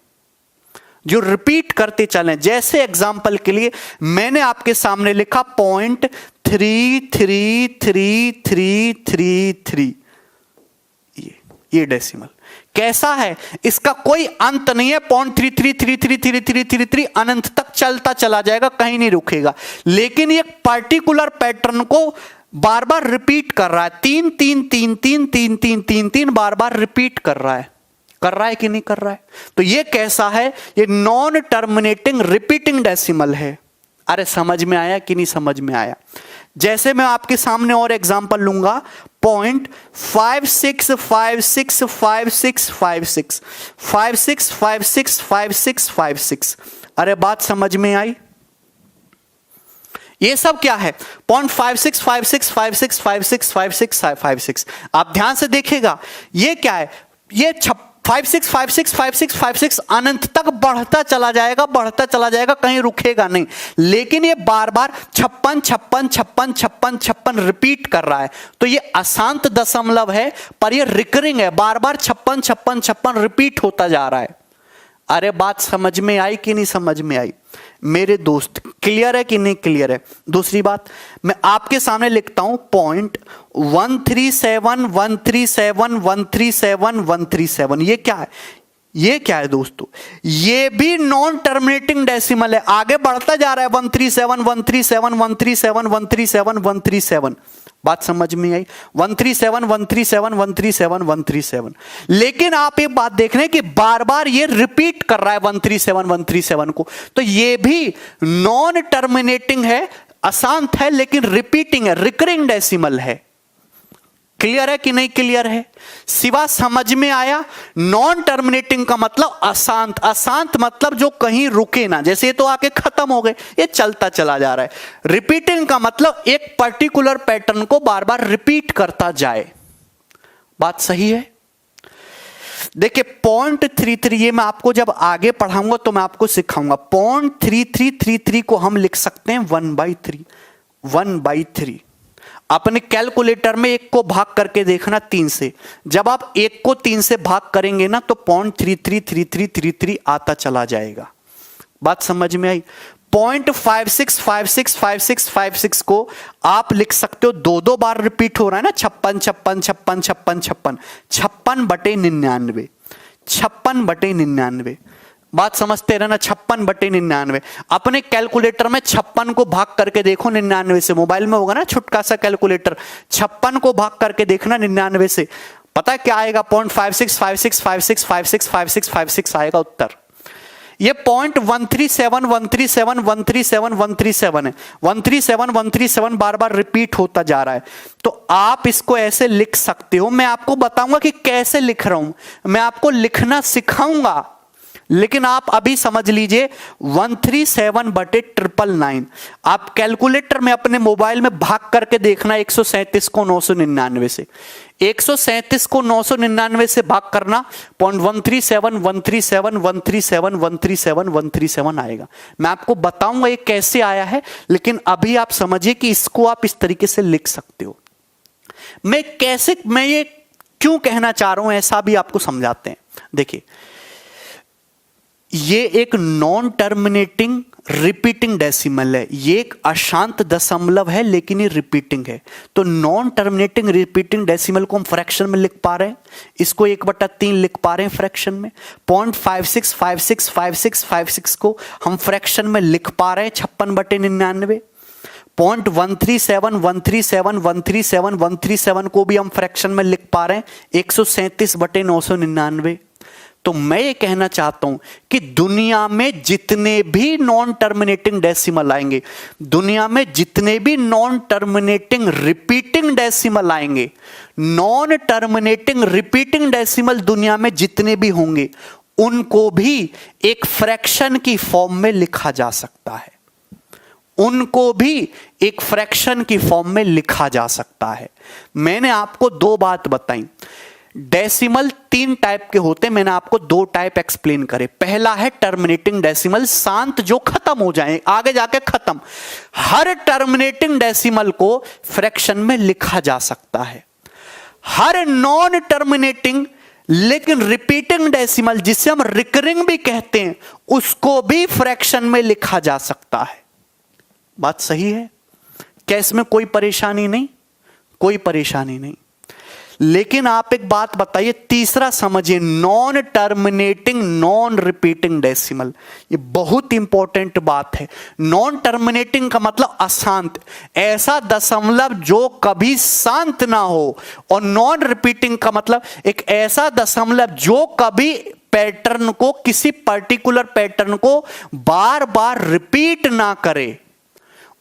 जो रिपीट करते चलें। जैसे एग्जाम्पल के लिए मैंने आपके सामने लिखा 0.33333, ये डेसिमल कैसा है? इसका कोई अंत नहीं है। 0.33333333 अनंत तक चलता चला जाएगा, कहीं नहीं रुकेगा। लेकिन ये पर्टिकुलर पैटर्न को बार बार रिपीट कर रहा है। 3 3 3 3 3 3 3 3 बार बार रिपीट कर रहा है कि नहीं कर रहा है? तो ये कैसा है? ये नॉन टर्मिनेटिंग रिपीटिंग डेसिमल है। अरे समझ में आया कि नहीं समझ में आया? जैसे मैं आपके सामने और एग्जांपल लूंगा, 0.56565656565656। अरे बात समझ में आई? ये सब क्या है? 0.565656565656। आप ध्यान से देखिएगा, ये क्या है? ये 56565656 अनंत तक बढ़ता चला जाएगा, कहीं रुकेगा नहीं। लेकिन ये बार बार 56 रिपीट कर रहा है। तो ये अशांत दशमलव है, पर ये रिकरिंग है, बार बार 56 रिपीट होता जा रहा है। अरे बात समझ में आई कि नहीं समझ में आई मेरे दोस्त? क्लियर है कि नहीं क्लियर है? दूसरी बात मैं आपके सामने लिखता हूं 0.137137137137 ये क्या है? ये क्या है दोस्तों? ये भी नॉन टर्मिनेटिंग डेसिमल है, आगे बढ़ता जा रहा है। 137 बात समझ में आई? 137 लेकिन आप एक बात देख रहे हैं कि बार बार ये रिपीट कर रहा है 137 को। तो ये भी नॉन टर्मिनेटिंग है, अशांत है, लेकिन रिपीटिंग है, रिकरिंग डेसिमल है। क्लियर है कि नहीं क्लियर है? सिवा समझ में आया? नॉन टर्मिनेटिंग का मतलब अशांत, अशांत मतलब जो कहीं रुके ना, जैसे ये तो आके खत्म हो गए, ये चलता चला जा रहा है। रिपीटिंग का मतलब एक पर्टिकुलर पैटर्न को बार बार रिपीट करता जाए। बात सही है? देखिए 0.33, ये मैं आपको जब आगे पढ़ाऊंगा तो मैं आपको सिखाऊंगा। 0.3333 को हम लिख सकते हैं 1/3, 1/3। अपने कैलकुलेटर में एक को भाग करके देखना 3 से, जब आप एक को 3 से भाग करेंगे ना तो 0.333333 आता चला जाएगा। बात समझ में आई? 0.56565656 को आप लिख सकते हो, दो बार रिपीट हो रहा है ना, 56 56 56 56 56 56/99, 56/99। बात समझते रहना, 56/99। अपने कैलकुलेटर में 56 को भाग करके देखो 99 से, मोबाइल में होगा ना छुटका सा कैलकुलेटर, 56 को भाग करके देखना 99 से, पता है क्या आएगा? 0.565656565656 आएगा उत्तर। ये 0.137 है, 137 बार बार रिपीट होता जा रहा है। तो आप इसको ऐसे लिख सकते हो। मैं आपको बताऊंगा कि कैसे लिख रहा हूं, मैं आपको लिखना सिखाऊंगा, लेकिन आप अभी समझ लीजिए 137/999। आप कैलकुलेटर में अपने मोबाइल में भाग करके देखना 137 को 999 से, 137 को 999 से भाग करना 0.137 आएगा। मैं आपको बताऊंगा ये कैसे आया है, लेकिन अभी आप समझिए कि इसको आप इस तरीके से लिख सकते हो। मैं ये क्यों कहना चाह रहा हूं ऐसा भी आपको समझाते हैं। देखिए ये एक नॉन टर्मिनेटिंग रिपीटिंग डेसिमल है, ये एक अशांत दशमलव है लेकिन ये रिपीटिंग है। तो नॉन टर्मिनेटिंग रिपीटिंग डेसिमल को हम फ्रैक्शन में लिख पा रहे हैं, इसको 1/3 लिख पा रहे हैं फ्रैक्शन में। 0.56565656 को हम फ्रैक्शन में लिख पा रहे हैं 56/99। 0.137 को भी हम फ्रैक्शन में लिख पा रहे हैं 137/999। तो मैं ये कहना चाहता हूं कि दुनिया में जितने भी नॉन टर्मिनेटिंग डेसिमल आएंगे, दुनिया में जितने भी नॉन टर्मिनेटिंग रिपीटिंग डेसिमल आएंगे, नॉन टर्मिनेटिंग रिपीटिंग डेसिमल दुनिया में जितने भी होंगे, उनको भी एक फ्रैक्शन की फॉर्म में लिखा जा सकता है, उनको भी एक फ्रैक्शन की फॉर्म में लिखा जा सकता है। मैंने आपको 2 बात बताई। डेसिमल 3 टाइप के होते हैं, मैंने आपको 2 टाइप एक्सप्लेन करे। पहला है टर्मिनेटिंग डेसिमल, शांत, जो खत्म हो जाए, आगे जाके खत्म। हर टर्मिनेटिंग डेसिमल को फ्रैक्शन में लिखा जा सकता है। हर नॉन टर्मिनेटिंग लेकिन रिपीटिंग डेसिमल, जिसे हम रिकरिंग भी कहते हैं, उसको भी फ्रैक्शन में लिखा जा सकता है। बात सही है? क्या इसमें कोई परेशानी नहीं? कोई परेशानी नहीं। लेकिन आप एक बात बताइए, तीसरा समझिए, non terminating non repeating decimal. ये बहुत इंपॉर्टेंट बात है। नॉन टर्मिनेटिंग का मतलब अशांत, ऐसा दशमलव जो कभी शांत ना हो, और नॉन रिपीटिंग का मतलब एक ऐसा दशमलव जो कभी पैटर्न को, किसी पर्टिकुलर पैटर्न को बार बार रिपीट ना करे,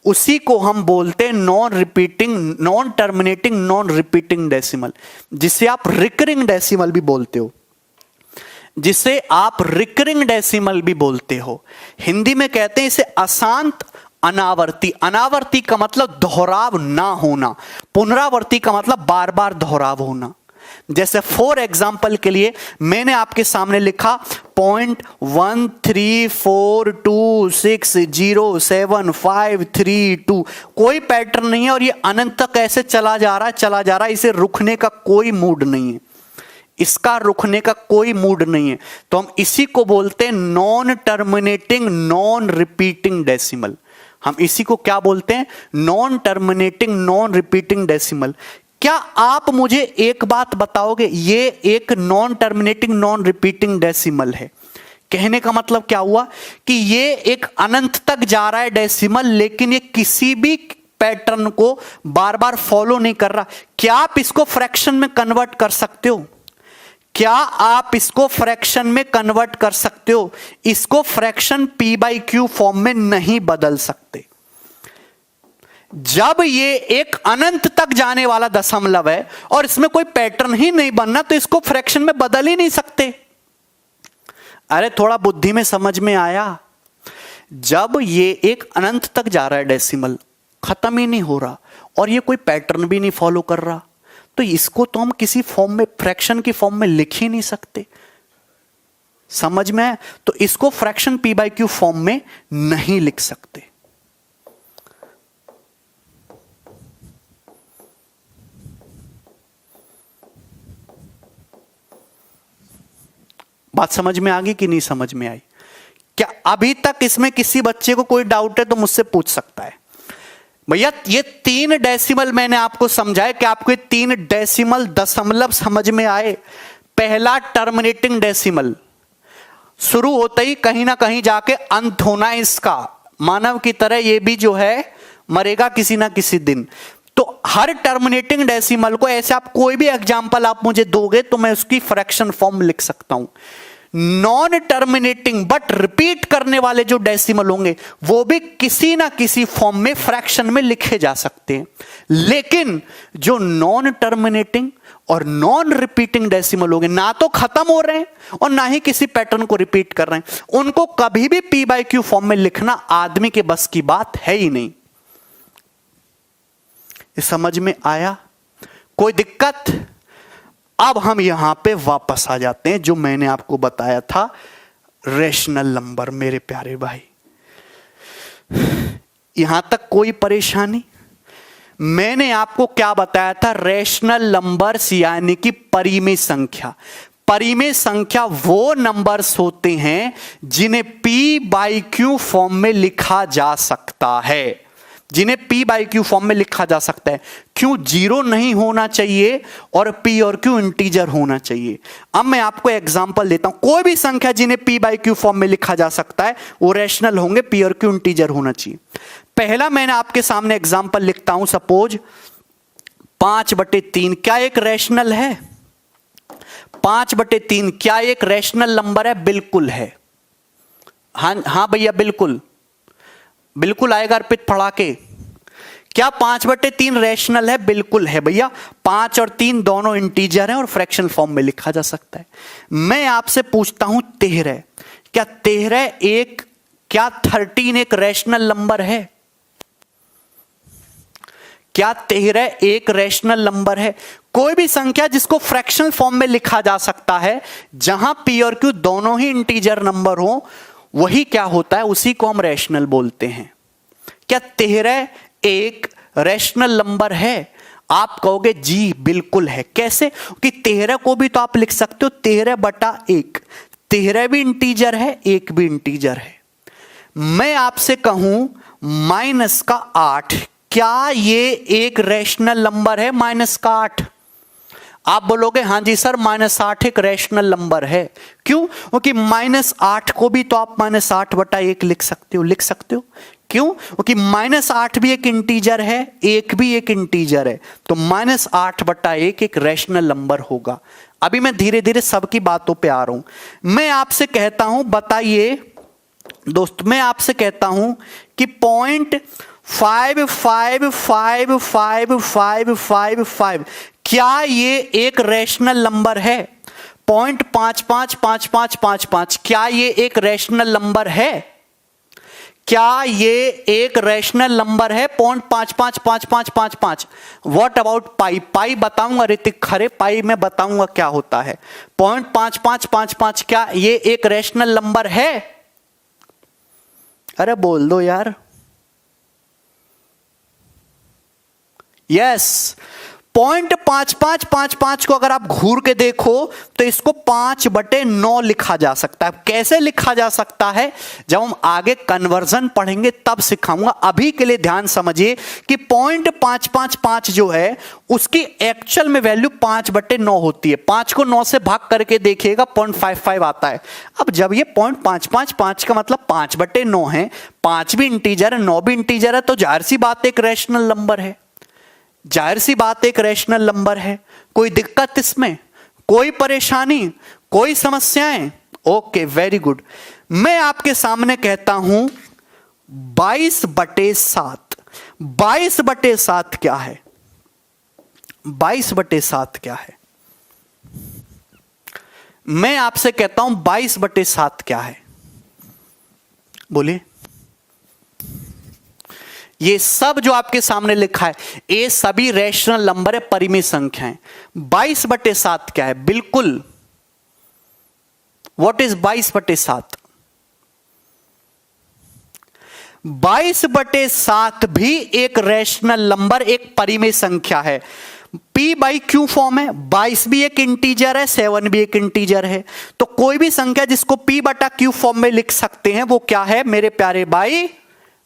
उसी को हम बोलते हैं non repeating, non terminating non repeating decimal, जिसे आप रिकरिंग डेसिमल भी बोलते हो, जिसे आप रिकरिंग डेसिमल भी बोलते हो। हिंदी में कहते हैं इसे अशांत अनावर्ती। अनावर्ती का मतलब दोहराव ना होना, पुनरावर्ती का मतलब बार बार दोहराव होना। जैसे फॉर एग्जाम्पल के लिए मैंने आपके सामने लिखा 0.134260752, कोई पैटर्न नहीं है और ये अनंत तक ऐसे चला जा रहा है, इसे रुकने का कोई मूड नहीं है, इसका रुकने का कोई मूड नहीं है। तो हम इसी को बोलते हैं non terminating non repeating decimal. हम इसी को क्या बोलते हैं? Non terminating non repeating decimal. क्या आप मुझे एक बात बताओगे, ये एक non terminating non repeating decimal है, कहने का मतलब क्या हुआ कि ये एक अनंत तक जा रहा है डेसिमल, लेकिन ये किसी भी पैटर्न को बार बार फॉलो नहीं कर रहा। क्या आप इसको फ्रैक्शन में कन्वर्ट कर सकते हो? क्या आप इसको फ्रैक्शन में कन्वर्ट कर सकते हो? इसको फ्रैक्शन p/q फॉर्म में नहीं बदल सकते। जब ये एक अनंत तक जाने वाला दशमलव है और इसमें कोई पैटर्न ही नहीं बनना, तो इसको फ्रैक्शन में बदल ही नहीं सकते। अरे थोड़ा बुद्धि में समझ में आया? जब ये एक अनंत तक जा रहा है डेसिमल, खत्म ही नहीं हो रहा और ये कोई पैटर्न भी नहीं फॉलो कर रहा, तो इसको तो हम किसी फॉर्म में, फ्रैक्शन की फॉर्म में लिख ही नहीं सकते। समझ में है? तो इसको fraction P by Q form में नहीं लिख सकते। बात समझ में आ गई कि नहीं समझ में आई? क्या अभी तक इसमें किसी बच्चे को कोई डाउट है तो मुझसे पूछ सकता है। भैया ये 3 डेसिमल मैंने आपको समझाया कि आपको ये 3 डेसिमल दशमलव समझ में आए। पहला टर्मिनेटिंग डेसिमल, शुरू होते ही कहीं ना कहीं जाके अंत होना है इसका। मानव की तरह ये भी जो है मरेगा किसी ना किसी दिन। तो हर टर्मिनेटिंग डेसिमल को ऐसे आप कोई भी एग्जांपल आप मुझे दोगे तो मैं उसकी फ्रैक्शन फॉर्म लिख सकता हूं। नॉन टर्मिनेटिंग बट रिपीट करने वाले जो डेसिमल होंगे वो भी किसी ना किसी फॉर्म में फ्रैक्शन में लिखे जा सकते हैं। लेकिन जो नॉन टर्मिनेटिंग और नॉन रिपीटिंग डेसिमल होंगे, ना तो खत्म हो रहे हैं और ना ही किसी पैटर्न को रिपीट कर रहे हैं, उनको कभी भी पी बाई क्यू फॉर्म में लिखना आदमी के बस की बात है ही नहीं। ये समझ में आया? कोई दिक्कत? अब हम यहां पे वापस आ जाते हैं जो मैंने आपको बताया था रेशनल नंबर। मेरे प्यारे भाई, यहां तक कोई परेशानी? मैंने आपको क्या बताया था? रेशनल नंबर्स यानी कि परिमेय संख्या। परिमेय संख्या वो नंबर्स होते हैं जिन्हें पी बाई क्यू फॉर्म में लिखा जा सकता है, जिन्हें पी बाई क्यू फॉर्म में लिखा जा सकता है। क्यों? 0 नहीं होना चाहिए और पी और क्यू इंटीजर होना चाहिए। अब मैं आपको एग्जांपल देता हूं। कोई भी संख्या जिन्हें पी बाई क्यू फॉर्म में लिखा जा सकता है वो रैशनल होंगे, पी और क्यू इंटीजर होना चाहिए। पहला मैंने आपके सामने एग्जांपल लिखता हूं। सपोज 5/3 क्या एक रैशनल है? 5/3 क्या एक रैशनल नंबर है? बिल्कुल है। हाँ भैया बिल्कुल, बिल्कुल आएगा अर्पित फड़ाके। क्या 5/3 रैशनल है? बिल्कुल है भैया। 5 और 3 दोनों इंटीजर हैं और फ्रैक्शन फॉर्म में लिखा जा सकता है। मैं आपसे पूछता हूं 13, क्या 13 एक रैशनल नंबर है? क्या 13 एक रैशनल नंबर है? कोई भी संख्या जिसको फ्रैक्शनल फॉर्म में लिखा जा सकता है, जहां पी और क्यू दोनों ही इंटीजर नंबर हो, वही क्या होता है? उसी को हम रैशनल बोलते हैं। क्या 13 एक रैशनल नंबर है? आप कहोगे जी बिल्कुल है। कैसे? कि 13 को भी तो आप लिख सकते हो 13/1। 13 भी इंटीजर है, 1 भी इंटीजर है। मैं आपसे कहूं -8, क्या ये एक रैशनल नंबर है? -8। आप बोलोगे हां जी सर -8 एक रैशनल नंबर है। क्यों? क्योंकि -8 को भी तो आप -8/1 लिख सकते हो। लिख सकते हो क्यों? क्योंकि -8 भी एक इंटीजर है, 1 भी एक इंटीजर है, तो -8/1 एक रैशनल नंबर होगा। अभी मैं धीरे धीरे सबकी बातों पे आ रहा हूं। मैं आपसे कहता हूं, बताइए दोस्त, मैं आपसे कहता हूं कि 0.555555 क्या ये एक रैशनल नंबर है? 0.555555 क्या ये एक रैशनल नंबर है? क्या ये एक रैशनल नंबर है? 0.555555। व्हाट अबाउट पाई? पाई बताऊंगा ऋतिक खरे, पाई में बताऊंगा क्या होता है। 0.5555 क्या ये एक रैशनल नंबर है? अरे बोल दो यार। यस। 0.5555 को अगर आप घूर के देखो तो इसको 5/9 लिखा जा सकता है। कैसे लिखा जा सकता है जब हम आगे कन्वर्जन पढ़ेंगे तब सिखाऊंगा। अभी के लिए ध्यान समझिए कि 0.555 जो है उसकी एक्चुअल में वैल्यू 5/9 होती है। 5 को 9 से भाग करके देखिएगा 0.55 आता है। अब जब ये 0.555 का मतलब 5/9 है, 5 भी इंटीजर है, 9 भी इंटीजर है, तो जाहिर सी बात एक रैशनल नंबर है। जाहिर सी बात एक रैशनल नंबर है। कोई दिक्कत इसमें? कोई परेशानी? कोई समस्याएं? Okay, very good. मैं आपके सामने कहता हूं 22/7। 22/7 क्या है? 22/7 क्या है? मैं आपसे कहता हूं 22/7 क्या है? बोलिए। ये सब जो आपके सामने लिखा है ये सभी रैशनल नंबर है, परिमेय संख्याएं। 22/7 क्या है? बिल्कुल, व्हाट इज 22/7? 22/7 भी एक रैशनल नंबर, एक परिमेय संख्या है। P/Q फॉर्म है, 22 भी एक इंटीजर है, 7 भी एक इंटीजर है। तो कोई भी संख्या जिसको P/Q फॉर्म में लिख सकते हैं वो क्या है मेरे प्यारे भाई?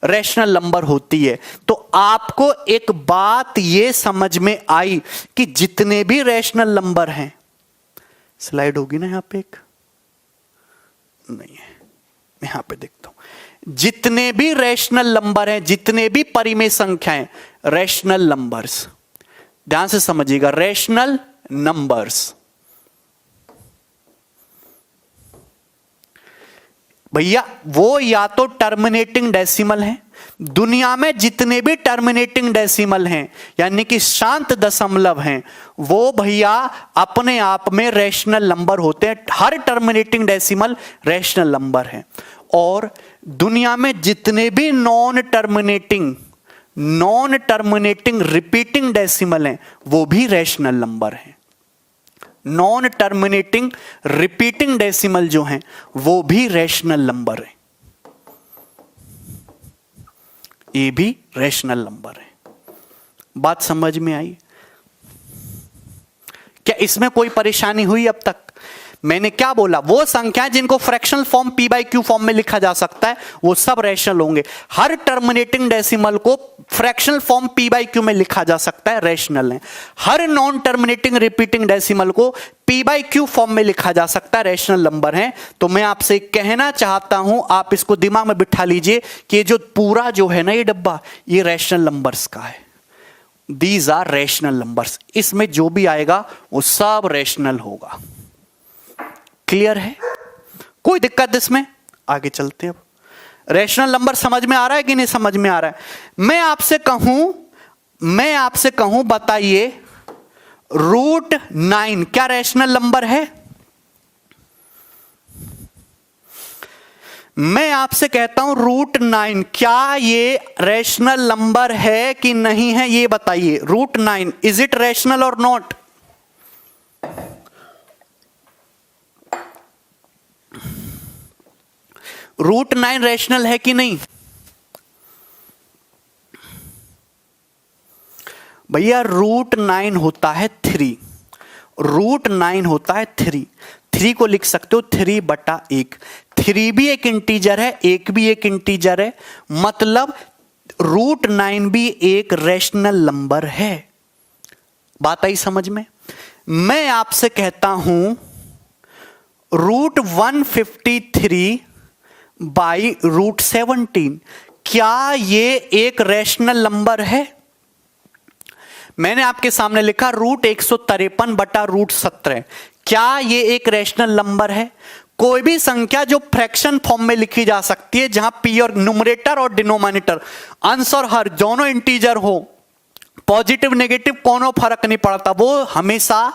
रैशनल नंबर होती है। तो आपको एक बात ये समझ में आई कि जितने भी रैशनल नंबर हैं, स्लाइड होगी ना यहां पे? एक नहीं है, मैं यहां पे देखता हूं। जितने भी रैशनल नंबर हैं, जितने भी परिमेय संख्याएं, रैशनल नंबर्स, ध्यान से समझिएगा, रैशनल नंबर्स, भैया वो या तो टर्मिनेटिंग डेसिमल हैं, दुनिया में जितने भी टर्मिनेटिंग डेसिमल हैं यानी कि शांत दशमलव हैं, वो भैया अपने आप में रैशनल नंबर होते हैं। हर टर्मिनेटिंग डेसिमल रैशनल नंबर है। और दुनिया में जितने भी नॉन टर्मिनेटिंग रिपीटिंग डेसिमल हैं वो भी रैशनल नंबर हैं। नॉन टर्मिनेटिंग रिपीटिंग डेसिमल जो हैं वो भी रैशनल नंबर है, ये भी रैशनल नंबर है। बात समझ में आई? क्या इसमें कोई परेशानी हुई अब तक? मैंने क्या बोला? वो संख्याएं जिनको फ्रैक्शनल फॉर्म P/Q फॉर्म में लिखा जा सकता है वो सब रैशनल होंगे। हर टर्मिनेटिंग डेसिमल को फ्रैक्शनल फॉर्म P/Q में लिखा जा सकता है, रैशनल है। हर नॉन टर्मिनेटिंग रिपीटिंग डेसिमल को P/Q फॉर्म में लिखा जा सकता है, रैशनल नंबर है। तो मैं आपसे कहना चाहता हूं, आप इसको दिमाग में बिठा लीजिए कि जो पूरा जो है ना ये डब्बा, ये रैशनल नंबर्स का है। These are rational numbers. इसमें जो भी आएगा वो सब रैशनल होगा। क्लियर है? कोई दिक्कत इसमें? आगे चलते हैं। अब रैशनल नंबर समझ में आ रहा है कि नहीं समझ में आ रहा है? मैं आपसे कहूं बताइए, √9 क्या रैशनल नंबर है? मैं आपसे कहता हूं √9 क्या ये रैशनल नंबर है कि नहीं है, ये बताइए। √9 इज इट रैशनल और नॉट? √9 रैशनल है कि नहीं? भैया √9 होता है 3। √9 होता है 3 को लिख सकते हो 3/1। 3 भी एक इंटीजर है, 1 भी एक इंटीजर है, मतलब √9 भी एक रैशनल नंबर है। बात आई समझ में? मैं आपसे कहता हूं √153 बाई √17 क्या ये एक रैशनल नंबर है? मैंने आपके सामने लिखा √153/√17 क्या ये एक रैशनल नंबर है? कोई भी संख्या जो फ्रैक्शन फॉर्म में लिखी जा सकती है, जहां P और न्यूमरेटर और डिनोमिनेटर, अंश और हर दोनों इंटीजर हो, पॉजिटिव नेगेटिव कोनो फर्क नहीं पड़ता, वो हमेशा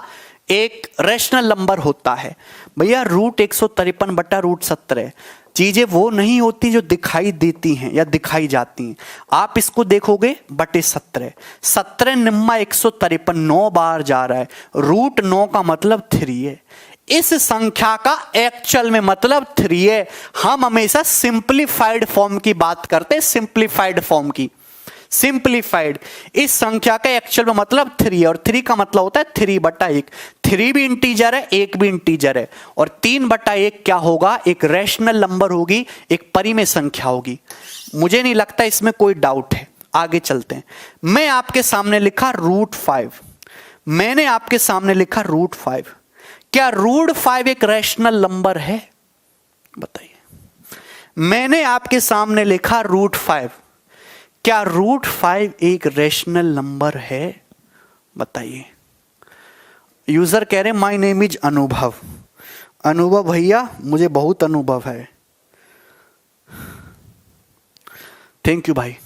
एक रैशनल नंबर होता है। भैया √153/√17 चीजें वो नहीं होती जो दिखाई देती हैं या दिखाई जाती हैं। आप इसको देखोगे /17, 17 निम्मा 153 9 बार जा रहा है। √9 का मतलब 3 है। इस संख्या का एक्चुअल में मतलब 3 है। हम हमेशा सिंप्लीफाइड फॉर्म की बात करते हैं, सिंप्लीफाइड फॉर्म की। सिंप्लीफाइड इस संख्या का एक्चुअल में मतलब 3 है, और 3 का मतलब होता है 3/1। 3 भी इंटीजर है, 1 भी इंटीजर है, और 3/1 क्या होगा? एक रैशनल नंबर होगी, एक परिमेय संख्या होगी। मुझे नहीं लगता इसमें कोई डाउट है। आगे चलते हैं। मैं आपके सामने लिखा √5, मैंने आपके सामने लिखा √5। क्या √5 एक रैशनल नंबर है? बताइए। मैंने आपके सामने लिखा √5, क्या √5 एक रैशनल नंबर है? बताइए। यूजर कह रहे माय नेम इज अनुभव। अनुभव भैया मुझे बहुत अनुभव है। थैंक यू भाई।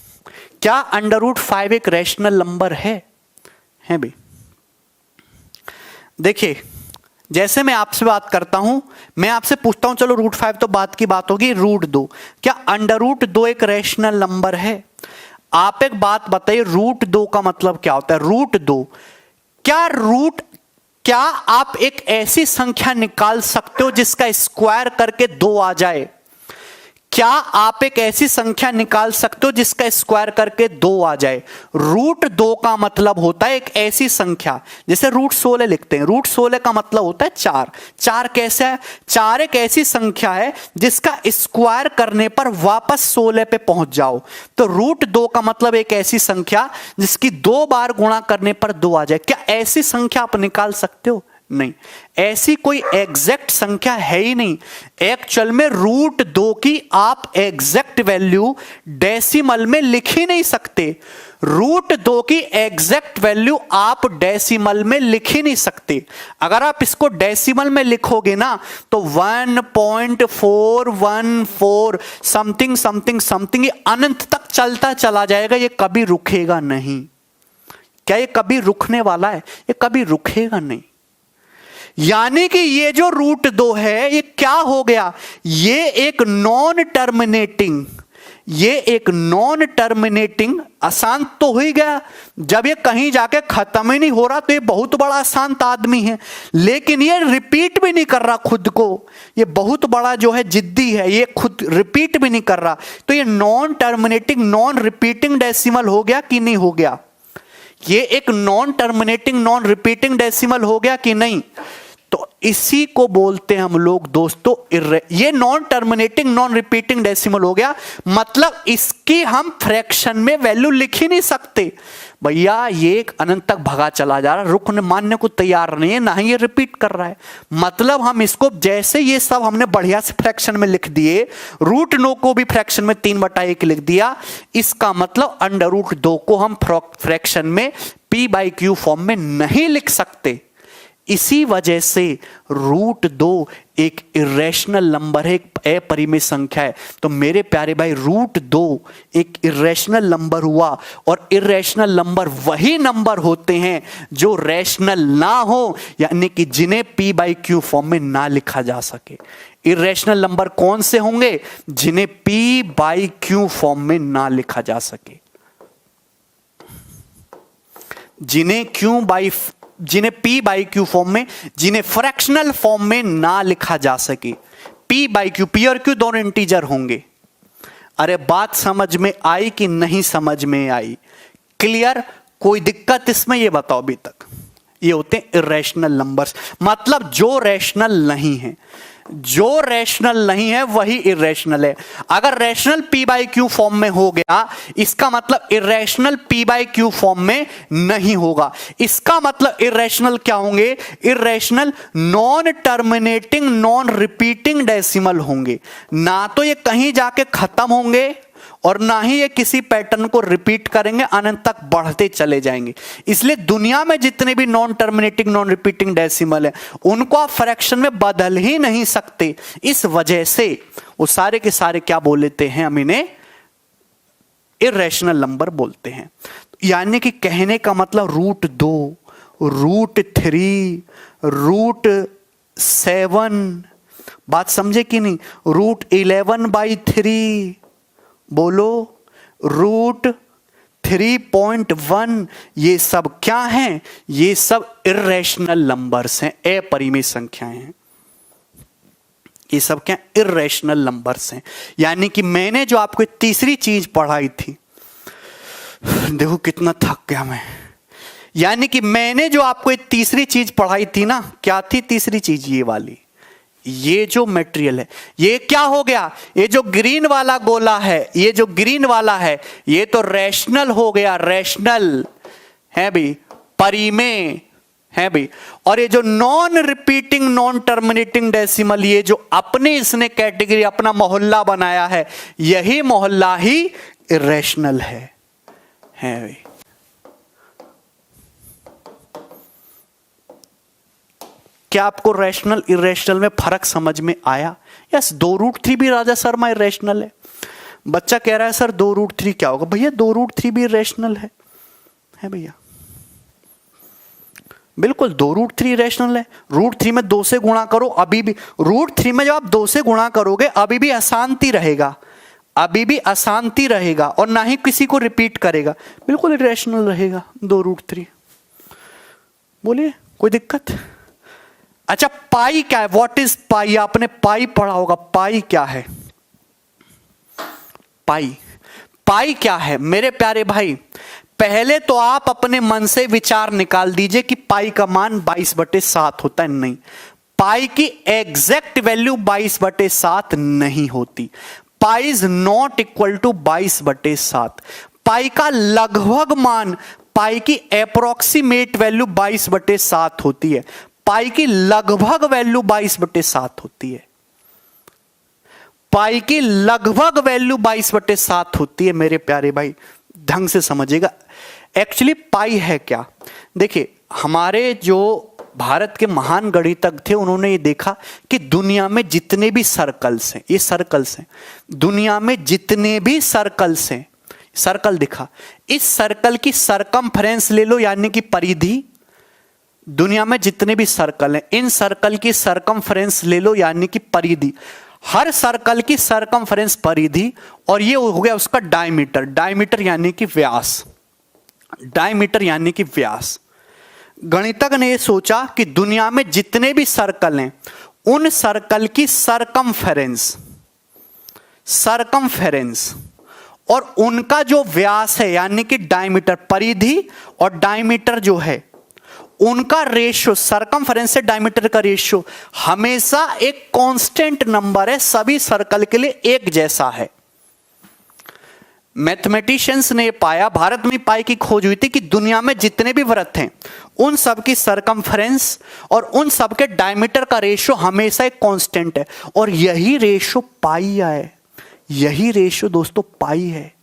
क्या √5 एक रैशनल नंबर है भाई? देखिए, जैसे मैं आपसे बात करता हूं, मैं आपसे पूछता हूं, चलो √5 तो बात की बात होगी, √2 क्या √2 एक रैशनल नंबर है? आप एक बात बताइए, √2 का मतलब क्या होता है? √2 क्या आप एक ऐसी संख्या निकाल सकते हो जिसका स्क्वायर करके 2 आ जाए? क्या आप एक ऐसी संख्या निकाल सकते हो जिसका स्क्वायर करके 2 आ जाए? √2 का मतलब होता है एक ऐसी संख्या, जैसे √16 लिखते हैं, √16 का मतलब होता है 4। 4 कैसे है? 4 एक ऐसी संख्या है जिसका स्क्वायर करने पर वापस 16 पे पहुंच जाओ। तो √2 का मतलब एक ऐसी संख्या जिसकी 2 बार गुणा करने पर 2 आ जाए। क्या ऐसी संख्या आप निकाल सकते हो? नहीं, ऐसी कोई एग्जैक्ट संख्या है ही नहीं। एक्चुअल में √2 की आप एग्जैक्ट वैल्यू डेसिमल में लिख ही नहीं सकते। √2 की एग्जैक्ट वैल्यू आप डेसिमल में लिख ही नहीं सकते। अगर आप इसको डेसिमल में लिखोगे ना तो 1.414 समथिंग समथिंग समथिंग, ये अनंत तक चलता चला जाएगा, ये कभी रुकेगा नहीं। क्या ये कभी रुकने वाला है? ये कभी रुकेगा नहीं। यानी कि ये जो √2 है ये क्या हो गया? ये एक नॉन टर्मिनेटिंग अशांत तो हो ही गया। जब ये कहीं जाके खत्म ही नहीं हो रहा तो ये बहुत बड़ा अशांत आदमी है। लेकिन ये रिपीट भी नहीं कर रहा खुद को, ये बहुत बड़ा जो है जिद्दी है, ये खुद रिपीट भी नहीं कर रहा। तो ये non terminating non repeating decimal हो गया कि नहीं हो गया? ये एक non terminating non repeating decimal हो गया कि नहीं? तो इसी को बोलते हैं हम लोग दोस्तों ये non terminating non repeating decimal हो गया। मतलब इसकी हम फ्रैक्शन में वैल्यू लिख ही नहीं सकते। भैया ये एक अनंत तक भगा चला जा रहा है, रुकने मानने को तैयार नहीं है, ना ही ये रिपीट कर रहा है। मतलब हम इसको जैसे ये सब हमने बढ़िया से फ्रैक्शन में लिख दिए, √9 को भी फ्रैक्शन में 3/1 लिख दिया, इसका मतलब √2 को हम फ्रैक्शन में p/q फॉर्म में नहीं लिख सकते। इसी वजह से √2 एक इरेशनल नंबर है, एक अपरिमेय संख्या है। तो मेरे प्यारे भाई √2 एक इरेशनल नंबर हुआ, और इरेशनल नंबर वही नंबर होते हैं जो रैशनल ना हो, यानी कि जिन्हें p/q फॉर्म में ना लिखा जा सके। इरेशनल नंबर कौन से होंगे? जिन्हें p/q फॉर्म में ना लिखा जा सके, जिन्हें p/q फॉर्म में, जिन्हें फ्रैक्शनल फॉर्म में ना लिखा जा सके। p/q, p और q दोनों इंटीजर होंगे। अरे बात समझ में आई कि नहीं समझ में आई? क्लियर? कोई दिक्कत इसमें? ये बताओ अभी तक। ये होते हैं इरेशनल नंबर्स, मतलब जो रैशनल नहीं है। जो रैशनल नहीं है वही इरेशनल है। अगर रैशनल p/q फॉर्म में हो गया, इसका मतलब इरेशनल p/q फॉर्म में नहीं होगा। इसका मतलब इरेशनल क्या होंगे? Irrational non terminating non repeating decimal होंगे। ना तो ये कहीं जाके खत्म होंगे और ना ही ये किसी पैटर्न को रिपीट करेंगे, अनंत तक बढ़ते चले जाएंगे। इसलिए दुनिया में जितने भी non terminating non repeating decimal है उनको आप फ्रैक्शन में बदल ही नहीं सकते। इस वजह से वो सारे के सारे क्या बोल लेते हैं? हम इन्हें इरेशनल नंबर बोलते हैं। यानी कि कहने का मतलब √2, √3, √7, बात समझे कि नहीं? √11/3 बोलो, √3.1, ये सब क्या हैं? ये सब इरेशनल नंबर्स हैं, अपरिमेय संख्याएं हैं। ये सब क्या? इरेशनल नंबर्स हैं। यानी कि मैंने जो आपको तीसरी चीज पढ़ाई थी, देखो कितना थक गया मैं। यानी कि मैंने जो आपको तीसरी चीज पढ़ाई थी ना, क्या थी तीसरी चीज? ये वाली, ये जो मटेरियल है, ये क्या हो गया? ये जो ग्रीन वाला गोला है, ये जो ग्रीन वाला है, ये तो रैशनल हो गया, रैशनल है भी, परिमेय है भी। और ये जो non repeating non terminating decimal, ये जो अपने इसने कैटेगरी अपना मोहल्ला बनाया है, यही मोहल्ला ही इरेशनल है भी। क्या आपको रैशनल इरेशनल में फर्क समझ में आया? यस, 2√3 भी राजा शर्मा इरेशनल है। बच्चा कह रहा है सर 2√3 क्या होगा? भैया 2√3 भी इरेशनल है भैया, बिल्कुल 2√3 इरेशनल है। √3 में 2 से गुणा करो, अभी भी √3 में जब आप 2 से गुणा करोगे अभी भी अशांति रहेगा, अभी भी अशांति रहेगा और ना ही किसी को रिपीट करेगा, बिल्कुल इरेशनल रहेगा 2√3। बोलिए कोई दिक्कत? अच्छा पाई क्या है? What is pi? आपने पाई पढ़ा होगा। पाई क्या है? पाई क्या है मेरे प्यारे भाई? पहले तो आप अपने मन से विचार निकाल दीजिए कि पाई का मान 22/7 होता है। नहीं, पाई की एग्जैक्ट वैल्यू 22/7 नहीं होती। Pi is not equal to 22/7। Pi का लगभग मान, पाई की अप्रोक्सीमेट वैल्यू 22/7 होती है। पाई की लगभग वैल्यू 22/7 होती है। पाई की लगभग वैल्यू 22/7 होती है मेरे प्यारे भाई, ढंग से समझिएगा। एक्चुअली पाई है क्या? देखिए हमारे जो भारत के महान गणितज्ञ थे उन्होंने ये देखा कि दुनिया में जितने भी सर्कल्स हैं, ये सर्कल्स हैं, दुनिया में जितने भी सर्कल्स हैं, सर्कल दिखा, इस सर्कल की सरकमफ्रेंस ले लो यानी कि परिधि। दुनिया में जितने भी सर्कल हैं इन सर्कल की सरकमफ्रेंस ले लो यानी कि परिधि। हर सर्कल की सरकमफ्रेंस परिधि, और ये हो गया उसका डायमीटर। डायमीटर यानी कि व्यास। डायमीटर यानी कि व्यास। गणितज्ञ ने यह सोचा कि दुनिया में जितने भी सर्कल हैं उन सर्कल की सरकमफ्रेंस और उनका जो व्यास है यानी कि डायमीटर, परिधि और डायमीटर जो है उनका रेशियो, सरकमफ्रेंस से डायमीटर का रेशियो हमेशा एक कांस्टेंट नंबर है, सभी सर्कल के लिए एक जैसा है। मैथमेटिशियंस ने पाया, भारत में पाई की खोज हुई थी कि दुनिया में जितने भी वृत्त हैं उन सब की सरकमफ्रेंस और उन सब के डायमीटर का रेशियो हमेशा एक कांस्टेंट है, और यही रेशियो पाई है। यही रेशियो दोस्तों पाई है।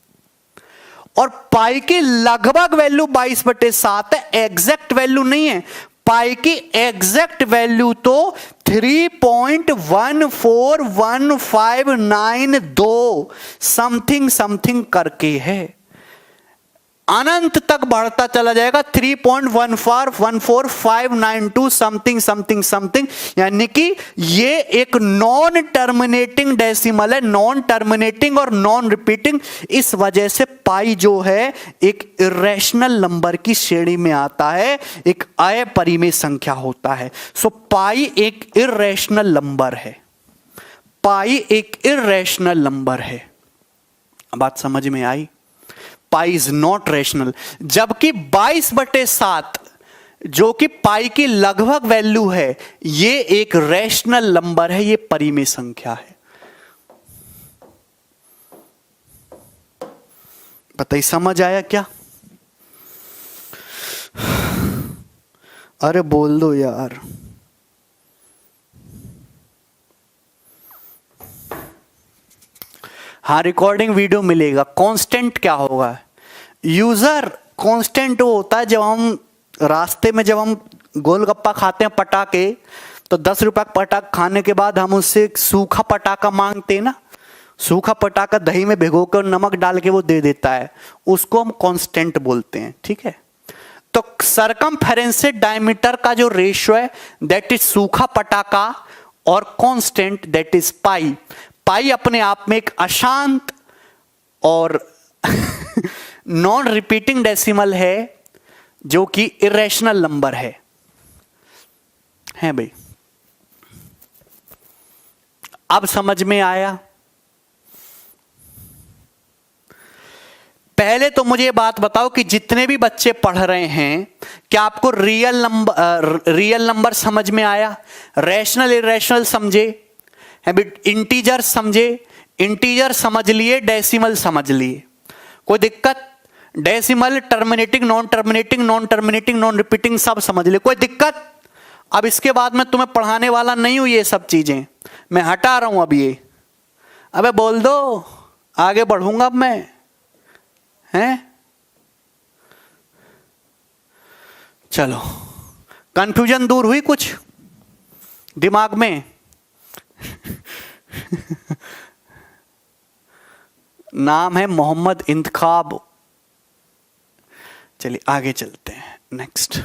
और पाई की लगभग वैल्यू 22/7 है, एग्जैक्ट वैल्यू नहीं है। पाई की एग्जैक्ट वैल्यू तो 3.14159 समथिंग करके है। अनंत तक बढ़ता चला जाएगा, 3.1414592 समथिंग, यानी कि ये एक नॉन टर्मिनेटिंग डेसिमल है, नॉन टर्मिनेटिंग और नॉन रिपीटिंग। इस वजह से पाई जो है एक इरेशनल नंबर की श्रेणी में आता है, एक अपरिमेय संख्या होता है। सो पाई एक इरेशनल नंबर है। पाई एक इरेशनल नंबर है। बात समझ में आई? Pi is not rational. जबकि 22/7 जो कि पाई की लगभग वैल्यू है, ये एक रेशनल नंबर है, ये परिमेय संख्या है। बताइए समझ आया क्या? अरे बोल दो यार। हाँ रिकॉर्डिंग वीडियो मिलेगा। कांस्टेंट क्या होगा? यूजर कांस्टेंट वो होता है जब हम रास्ते में जब हम गोलगप्पा खाते हैं पटाके, तो 10 रुपए का पटाखा खाने के बाद हम उससे सूखा पटाखा मांगते हैं ना, सूखा पटाखा दही में भिगोकर नमक डाल के वो दे देता है, उसको हम कांस्टेंट बोलते हैं। ठीक है, तो सरकमफेरेंस से डायमीटर का जो रेशियो है दैट इज सूखा पटाखा, और कांस्टेंट दैट इज पाई। पाई अपने आप में एक अशांत और नॉन रिपीटिंग डेसिमल है जो कि इरेशनल नंबर है भाई। अब समझ में आया? पहले तो मुझे बात बताओ कि जितने भी बच्चे पढ़ रहे हैं, क्या आपको रियल नंबर समझ में आया? रैशनल इरेशनल समझे? इंटीजर समझे? इंटीजर समझ लिए, डेसिमल समझ लिए, कोई दिक्कत? Decimal, terminating, non terminating, non terminating, non repeating सब समझ लिए, कोई दिक्कत? अब इसके बाद मैं तुम्हें पढ़ाने वाला नहीं हूं, ये सब चीजें मैं हटा रहा हूं अब ये। अबे बोल दो, आगे बढ़ूंगा अब मैं, हैं? चलो, कंफ्यूजन दूर हुई कुछ दिमाग में? नाम है मोहम्मद इंतखाब। चलिए आगे चलते हैं, नेक्स्ट।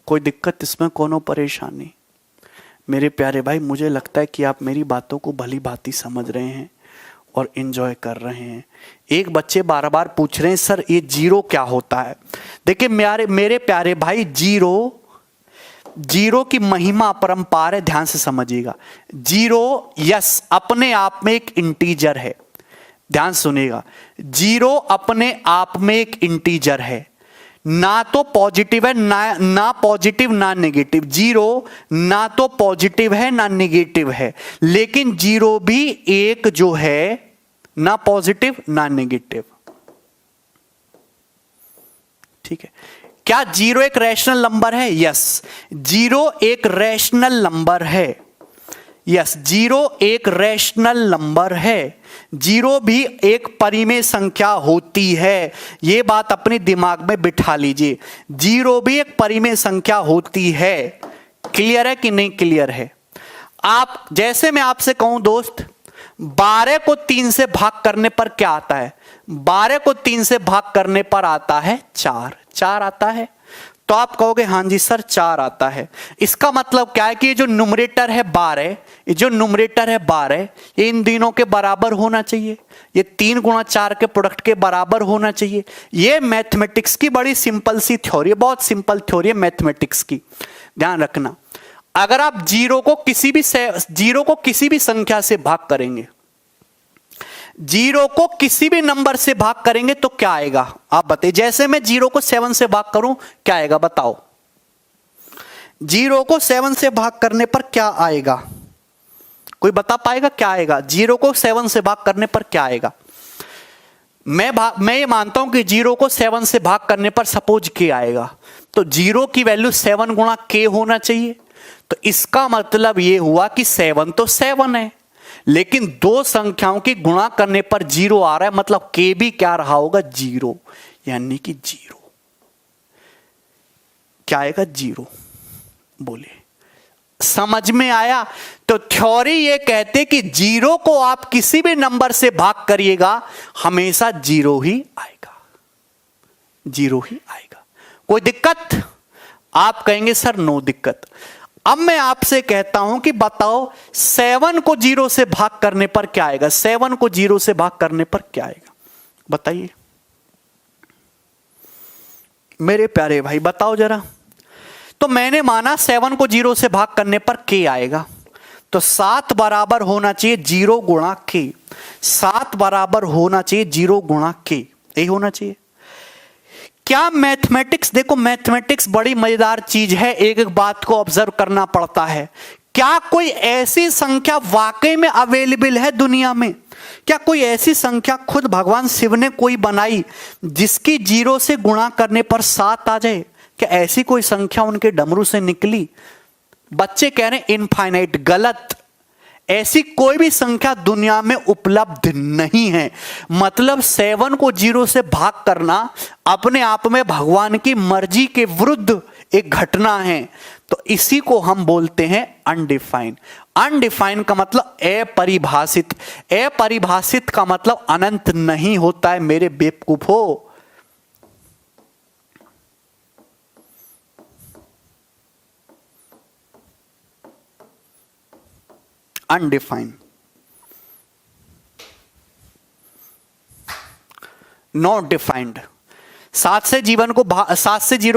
कोई दिक्कत इसमें, कोनो परेशानी? मेरे प्यारे भाई, मुझे लगता है कि आप मेरी बातों को भली भांति समझ रहे हैं और एंजॉय कर रहे हैं। एक बच्चे बार बार पूछ रहे हैं सर ये जीरो क्या होता है। देखिए मेरे प्यारे भाई, जीरो की महिमा अपरंपार है, ध्यान से समझिएगा। जीरो यस अपने आप में एक इंटीजर है, ध्यान सुनिएगा। जीरो अपने आप में एक इंटीजर है, ना तो पॉजिटिव है ना पॉजिटिव ना नेगेटिव। जीरो ना तो पॉजिटिव है ना नेगेटिव है, लेकिन जीरो भी एक जो है ना पॉजिटिव ना नेगेटिव। ठीक है, क्या जीरो एक रैशनल नंबर है? यस, जीरो एक रैशनल नंबर है। यस, जीरो एक रैशनल नंबर है। जीरो भी एक परिमेय संख्या होती है, यह बात अपने दिमाग में बिठा लीजिए। जीरो भी एक परिमेय संख्या होती है। क्लियर है कि नहीं क्लियर है? आप जैसे मैं आपसे कहूं दोस्त, 12 को 3 से भाग करने पर क्या आता है? 12 को 3 से भाग करने पर आता है 4 आता है। तो आप कहोगे हाँ जी सर 4 आता है। इसका मतलब क्या है कि ये जो न्यूमरेटर है 12, ये जो न्यूमरेटर है 12, ये इन दिनों के बराबर होना चाहिए। ये 3 गुणा 4 के प्रोडक्ट के बराबर होना चाहिए। ये मैथमेटिक्स की बड़ी सिंपल सी थ्योरी है, बहुत सिंपल थ्योरी है मैथमेटिक्स की, ध्यान रखना। अगर आप जीरो को किसी भी संख्या से भाग करेंगे, जीरो को किसी भी नंबर से भाग करेंगे तो क्या आएगा? आप बताइए। जैसे मैं जीरो को 7 से भाग करूं क्या आएगा? बताओ। जीरो को 7 से भाग करने पर क्या आएगा? कोई बता पाएगा क्या आएगा? जीरो को 7 से भाग करने पर क्या आएगा? मैं ये मानता हूं कि जीरो को 7 से भाग करने पर सपोज के आएगा, तो जीरो की वैल्यू 7 गुणा के होना चाहिए। तो इसका मतलब यह हुआ कि 7 तो 7 है, लेकिन दो संख्याओं की गुणा करने पर जीरो आ रहा है, मतलब के भी क्या रहा होगा? जीरो, यानी कि जीरो क्या आएगा? जीरो। बोले समझ में आया? तो थ्योरी ये कहते कि जीरो को आप किसी भी नंबर से भाग करिएगा हमेशा जीरो ही आएगा, जीरो ही आएगा। कोई दिक्कत? आप कहेंगे सर नो दिक्कत। अब मैं आपसे कहता हूं कि बताओ 7 को 0 से भाग करने पर क्या आएगा? 7 को 0 से भाग करने पर क्या आएगा? बताइए मेरे प्यारे भाई, बताओ जरा। तो मैंने माना 7 को 0 से भाग करने पर के आएगा, तो 7 बराबर होना चाहिए 0 गुणा के। 7 बराबर होना चाहिए 0 गुणा के, यही होना चाहिए। क्या मैथमेटिक्स, देखो मैथमेटिक्स बड़ी मजेदार चीज है, एक एक बात को ऑब्जर्व करना पड़ता है। क्या कोई ऐसी संख्या वाकई में अवेलेबल है दुनिया में? क्या कोई ऐसी संख्या खुद भगवान शिव ने कोई बनाई जिसकी 0 से गुणा करने पर 7 आ जाए? क्या ऐसी कोई संख्या उनके डमरू से निकली? बच्चे कह रहे हैं इनफाइनाइट, गलत। ऐसी कोई भी संख्या दुनिया में उपलब्ध नहीं है। मतलब 7 को 0 से भाग करना अपने आप में भगवान की मर्जी के विरुद्ध एक घटना है। तो इसी को हम बोलते हैं अनडिफाइंड। अनडिफाइंड का मतलब अपरिभाषित। अपरिभाषित का मतलब अनंत नहीं होता है मेरे बेवकूफो। Undefined, not defined. 7 से 0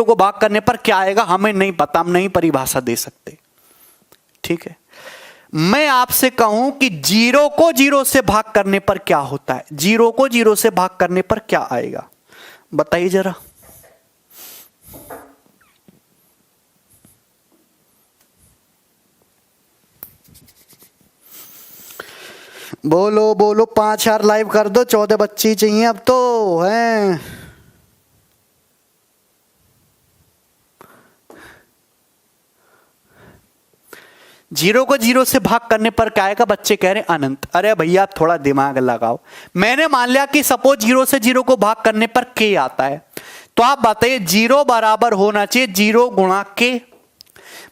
को भाग करने पर क्या आएगा हमें नहीं पता, हम नहीं परिभाषा दे सकते। ठीक है, मैं आपसे कहूं कि 0 को 0 से भाग करने पर क्या होता है? 0 को 0 से भाग करने पर क्या आएगा? बताइए जरा। बोलो बोलो, 5,000 लाइव कर दो, 14 बच्चे चाहिए अब तो हैं। जीरो को 0 से भाग करने पर क्या आएगा? बच्चे कह रहे हैं अनंत। अरे भैया आप थोड़ा दिमाग लगाओ। मैंने मान लिया कि सपोज 0 से 0 को भाग करने पर के आता है, तो आप बताइए 0 बराबर होना चाहिए 0 गुणा के।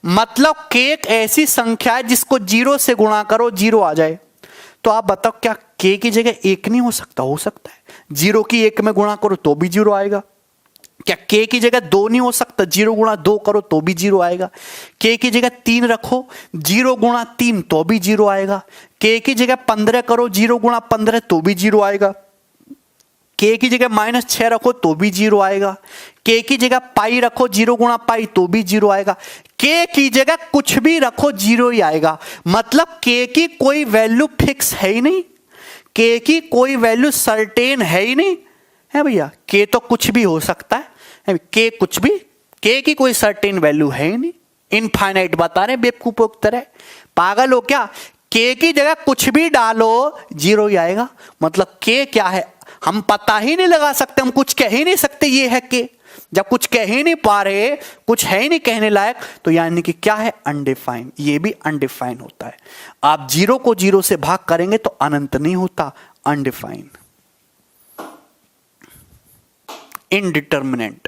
मतलब के एक ऐसी संख्या है जिसको 0 से गुणा करो 0 आ जाए। तो आप बताओ क्या के की जगह 1 नहीं हो सकता? हो सकता है। 0 की 1 में गुणा करो तो भी 0 आएगा। क्या k की जगह 2 नहीं हो सकता? 0 गुणा 2 करो तो भी 0 आएगा। k की जगह 3 रखो, 0 गुणा 3 तो भी 0 आएगा। k की जगह 15 करो, 0 गुणा 15 तो भी 0 आएगा। k की जगह -6 रखो तो भी 0 आएगा। k की जगह पाई रखो, 0 गुणा पाई तो भी 0 आएगा। k की जगह कुछ भी रखो 0 ही आएगा। मतलब k की कोई वैल्यू फिक्स है ही नहीं, k की कोई वैल्यू सर्टेन है ही नहीं है भैया। k तो कुछ भी हो सकता है, k कुछ भी, k की कोई सर्टेन वैल्यू है ही नहीं। इनफाइनाइट बता रहे बेवकूफों की तरह, पागल हो क्या? k की जगह कुछ भी डालो 0 ही आएगा। मतलब k क्या है हम पता ही नहीं लगा सकते, हम कुछ कह ही नहीं सकते ये है k। जब कुछ कह ही नहीं पा रहे, कुछ है ही नहीं कहने लायक, तो यानी कि क्या है? अनडिफाइन। ये भी अनडिफाइन होता है। आप 0 को 0 से भाग करेंगे तो अनंत नहीं होता, अनडिफाइन। इनडिटर्मिनेंट,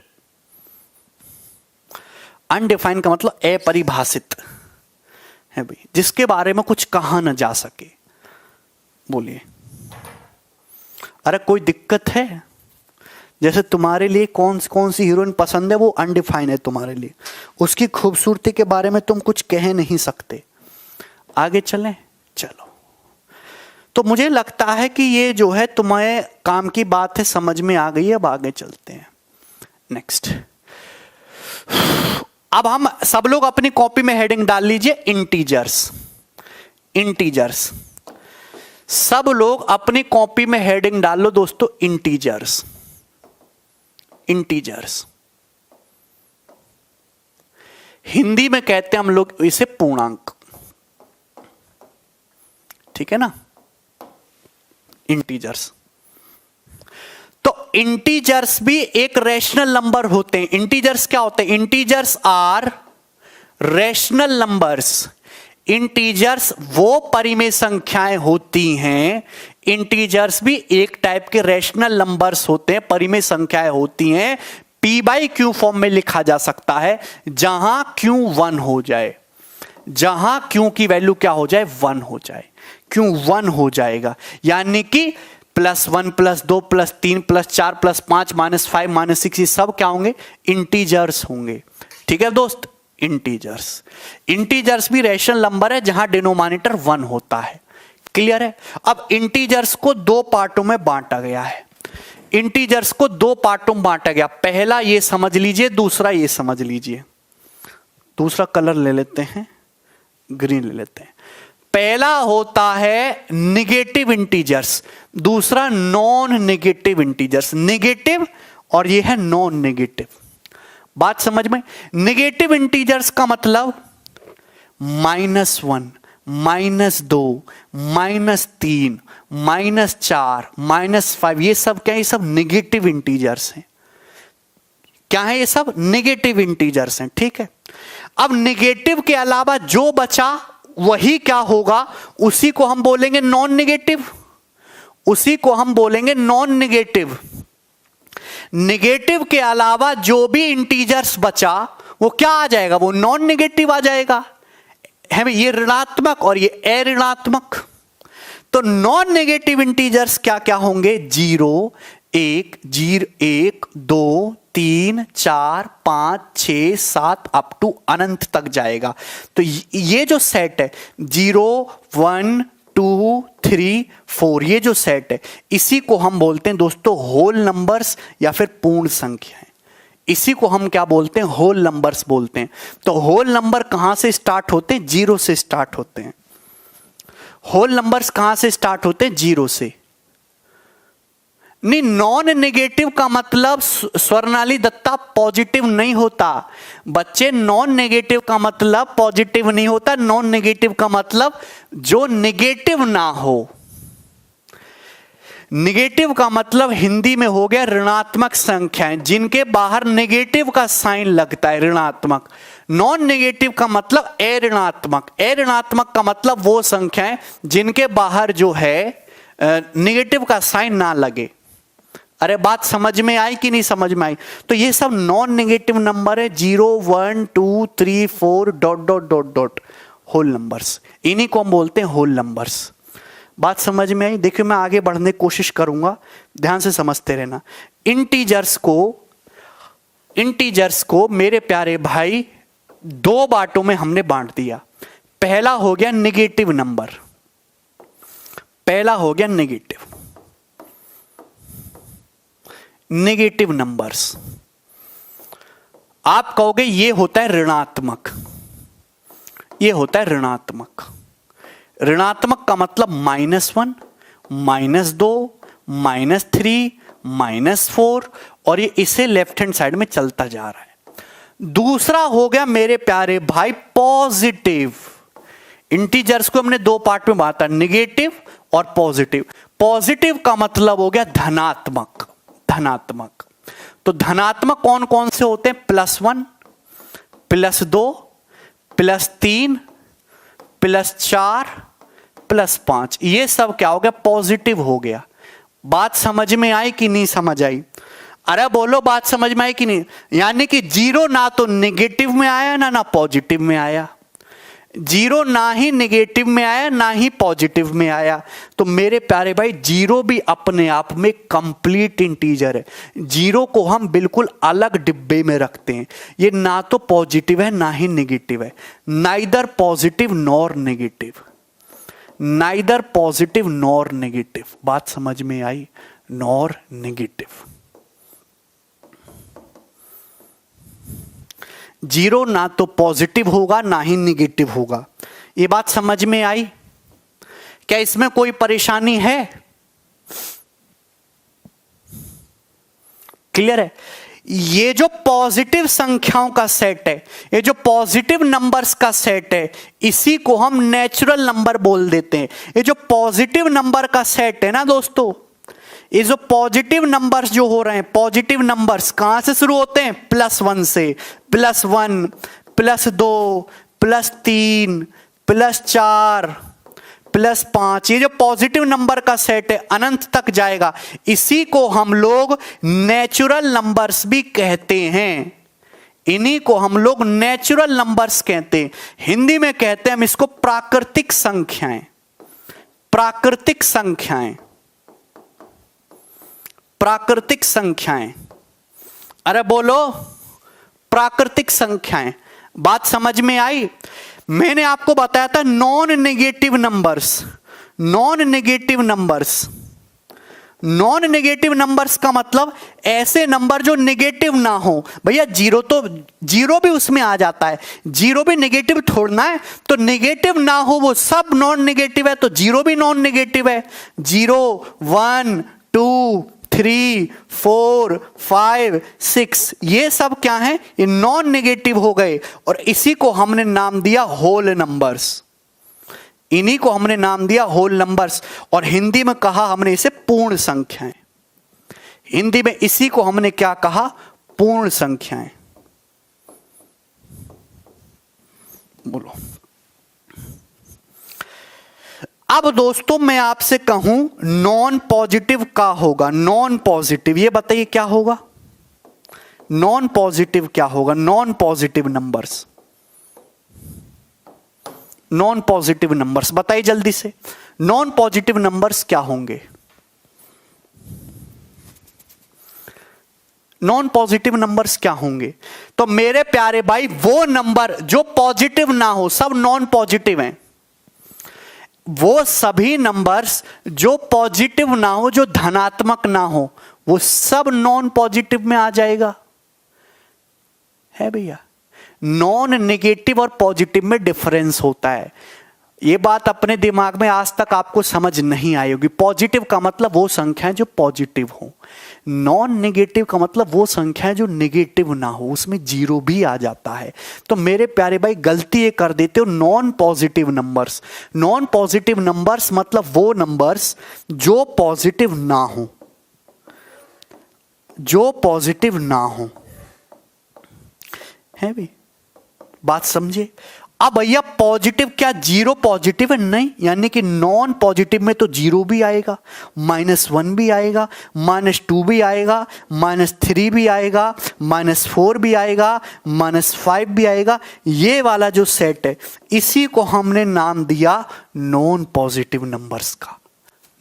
अनडिफाइंड का मतलब अपरिभाषित है भाई, जिसके बारे में कुछ कहा ना जा सके। बोलिए, अरे कोई दिक्कत है? जैसे तुम्हारे लिए कौन सी हीरोइन पसंद है, वो अनडिफाइंड है तुम्हारे लिए, उसकी खूबसूरती के बारे में तुम कुछ कह नहीं सकते। आगे चलें, चलो। तो मुझे लगता है कि ये जो है तुम्हें काम की बात है, समझ में आ गई है। अब आगे चलते हैं, नेक्स्ट। अब हम सब लोग अपनी कॉपी में हेडिंग डाल लीजिए, इंटीजर्स। इंटीजर्स, सब लोग अपनी कॉपी में हेडिंग डाल लो दोस्तों, इंटीजर्स। इंटीजर्स हिंदी में कहते हैं हम लोग इसे पूर्णांक, ठीक है ना? इंटीजर्स। तो इंटीजर्स भी एक रैशनल नंबर होते हैं। इंटीजर्स क्या होते हैं? Integers are rational numbers. Integers वो परिमेय संख्याएं होती हैं, इंटीजर्स भी एक टाइप के रैशनल नंबर्स होते हैं, परिमेय संख्याएं होती हैं। p बाई क्यू फॉर्म में लिखा जा सकता है, जहां q 1 हो जाए, जहां q की वैल्यू क्या हो जाए? 1 हो जाए। q 1 हो जाएगा, यानी कि +1 +2 +3 +4 +5 -5 -6 ये सब क्या होंगे? इंटीजर्स होंगे। ठीक है दोस्त, इंटीजर्स। इंटीजर्स भी रैशनल नंबर है जहां डिनोमिनेटर 1 होता है। क्लियर है? अब इंटीजर्स को 2 पार्टों में बांटा गया है। इंटीजर्स को 2 पार्टों में बांटा गया, पहला ये समझ लीजिए, दूसरा ये समझ लीजिए। दूसरा कलर ले लेते हैं, ग्रीन ले लेते हैं। पहला होता है निगेटिव इंटीजर्स, दूसरा नॉन निगेटिव इंटीजर्स। निगेटिव और ये है नॉन निगेटिव। बात समझ में? निगेटिव इंटीजर्स का मतलब -1 -2 -3 -4 -5, ये सब क्या है? ये सब निगेटिव इंटीजर्स हैं। क्या है? ये सब निगेटिव इंटीजर्स हैं। ठीक है, अब निगेटिव के अलावा जो बचा वही क्या होगा? उसी को हम बोलेंगे नॉन निगेटिव, उसी को हम बोलेंगे नॉन निगेटिव। निगेटिव के अलावा जो भी इंटीजर्स बचा वो क्या आ जाएगा? वो नॉन निगेटिव आ जाएगा। है ये ऋणात्मक और ये अऋणात्मक। तो नॉन नेगेटिव इंटीजर्स क्या क्या होंगे? 0 1 0 1 2 3 4 5 6 7 अप टू अनंत तक जाएगा। तो ये जो सेट है 0 1 2 3 4, ये जो सेट है इसी को हम बोलते हैं दोस्तों होल नंबर्स या फिर पूर्ण संख्याएं। इसी को हम क्या बोलते हैं? होल नंबर्स बोलते हैं। तो होल नंबर कहां से स्टार्ट होते हैं? 0 से स्टार्ट होते हैं। होल नंबर्स कहां से स्टार्ट होते हैं? 0 से। नहीं, नॉन नेगेटिव का मतलब स्वर्णाली दत्ता पॉजिटिव नहीं होता बच्चे। नॉन नेगेटिव का मतलब पॉजिटिव नहीं होता। नॉन नेगेटिव का मतलब जो नेगेटिव ना हो। नेगेटिव का मतलब हिंदी में हो गया ऋणात्मक संख्याएं, जिनके बाहर नेगेटिव का साइन लगता है, ऋणात्मक। नॉन नेगेटिव का मतलब अऋणात्मक। अऋणात्मक का मतलब वो संख्याएं जिनके बाहर जो है नेगेटिव का साइन ना लगे। अरे बात समझ में आई कि नहीं समझ में आई? तो ये सब नॉन नेगेटिव नंबर है, 0 1 2 3 4 dot dot dot dot whole numbers. इन्हीं को हम बोलते हैं होल नंबर्स। बात समझ में आई? देखिए मैं आगे बढ़ने की कोशिश करूंगा, ध्यान से समझते रहना। इंटीजर्स को इंटीजर्स को मेरे प्यारे भाई दो बांटों में हमने बांट दिया। पहला हो गया नेगेटिव नंबर, पहला हो गया नेगेटिव नंबर्स। आप कहोगे ये होता है ऋणात्मक, ये होता है ऋणात्मक। ऋणात्मक का मतलब -1, -2, -3, -4 और ये इसे लेफ्ट हैंड साइड में चलता जा रहा है। दूसरा हो गया मेरे प्यारे भाई पॉजिटिव। इंटीजर्स को हमने दो पार्ट में बांटा, नेगेटिव और पॉजिटिव। पॉजिटिव का मतलब हो गया धनात्मक, धनात्मक। तो धनात्मक कौन कौन से होते हैं? +1, +2, +3, +4, +5। ये सब क्या हो गया? पॉजिटिव हो गया। बात समझ में आई कि नहीं समझ आई? अरे बोलो, बात समझ में आई कि नहीं? यानी कि जीरो ना तो नेगेटिव में आया ना पॉजिटिव में आया। जीरो ना ही नेगेटिव में आया ना ही पॉजिटिव में आया। तो मेरे प्यारे भाई जीरो भी अपने आप में कंप्लीट इंटीजर है। जीरो को हम बिल्कुल अलग डिब्बे में रखते हैं। ये ना तो पॉजिटिव है ना ही नेगेटिव है। Neither positive nor negative, neither positive nor negative. बात समझ में आई? Nor negative. जीरो ना तो पॉजिटिव होगा ना ही नेगेटिव होगा। ये बात समझ में आई? क्या इसमें कोई परेशानी है? क्लियर है? ये जो पॉजिटिव संख्याओं का सेट है, ये जो पॉजिटिव नंबर्स का सेट है, इसी को हम नेचुरल नंबर बोल देते हैं। ये जो पॉजिटिव नंबर का सेट है ना दोस्तों, ये जो पॉजिटिव नंबर्स जो हो रहे हैं, पॉजिटिव नंबर्स कहां से शुरू होते हैं? +1 से। +1, +2, +3, +4, +5। ये जो पॉजिटिव नंबर का सेट है अनंत तक जाएगा। इसी को हम लोग नेचुरल नंबर्स भी कहते हैं। इन्हीं को हम लोग नेचुरल नंबर्स कहते हैं। हिंदी में कहते हैं हम इसको प्राकृतिक संख्याएं। प्राकृतिक संख्याएं, प्राकृतिक संख्याएं। अरे बोलो, प्राकृतिक संख्याएं। बात समझ में आई? मैंने आपको बताया था non negative numbers. Non negative numbers, non negative numbers का मतलब ऐसे नंबर जो नेगेटिव ना हो। भैया जीरो तो, जीरो भी उसमें आ जाता है। जीरो भी नेगेटिव थोड़ना है। तो नेगेटिव ना हो वो सब नॉन नेगेटिव है, तो जीरो भी नॉन नेगेटिव है। 0, 1, 2, 3, 4, 5, 6 ये सब क्या है? ये नॉन नेगेटिव हो गए। और इसी को हमने नाम दिया होल नंबर्स। इन्हीं को हमने नाम दिया होल नंबर्स। और हिंदी में कहा हमने इसे पूर्ण संख्याएं। हिंदी में इसी को हमने क्या कहा? पूर्ण संख्याएं। बोलो। अब दोस्तों मैं आपसे कहूं नॉन पॉजिटिव का होगा। नॉन पॉजिटिव, ये बताइए क्या होगा? नॉन पॉजिटिव क्या होगा? Non positive numbers, non positive numbers बताइए जल्दी से। नॉन पॉजिटिव नंबर्स क्या होंगे? नॉन पॉजिटिव नंबर्स क्या होंगे? तो मेरे प्यारे भाई वो नंबर जो पॉजिटिव ना हो, सब नॉन पॉजिटिव हैं। वो सभी नंबर्स जो पॉजिटिव ना हो, जो धनात्मक ना हो, वो सब नॉन पॉजिटिव में आ जाएगा। है भैया? नॉन नेगेटिव और पॉजिटिव में डिफरेंस होता है। ये बात अपने दिमाग में आज तक आपको समझ नहीं आई होगी। पॉजिटिव का मतलब वो संख्याएं जो पॉजिटिव हो। नॉन नेगेटिव का मतलब वो संख्याएं जो नेगेटिव ना हो, उसमें जीरो भी आ जाता है। तो मेरे प्यारे भाई गलती ये कर देते हो non positive numbers. Non positive numbers मतलब वो नंबर्स जो पॉजिटिव ना हो, जो पॉजिटिव ना हो। है भी? बात समझे? अब भैया पॉजिटिव क्या जीरो पॉजिटिव है? नहीं। यानी कि नॉन पॉजिटिव में तो जीरो भी आएगा, -1 भी आएगा, -2 भी आएगा, -3 भी आएगा, -4 भी आएगा, -5 भी आएगा। ये वाला जो सेट है इसी को हमने नाम दिया नॉन पॉजिटिव नंबर्स का।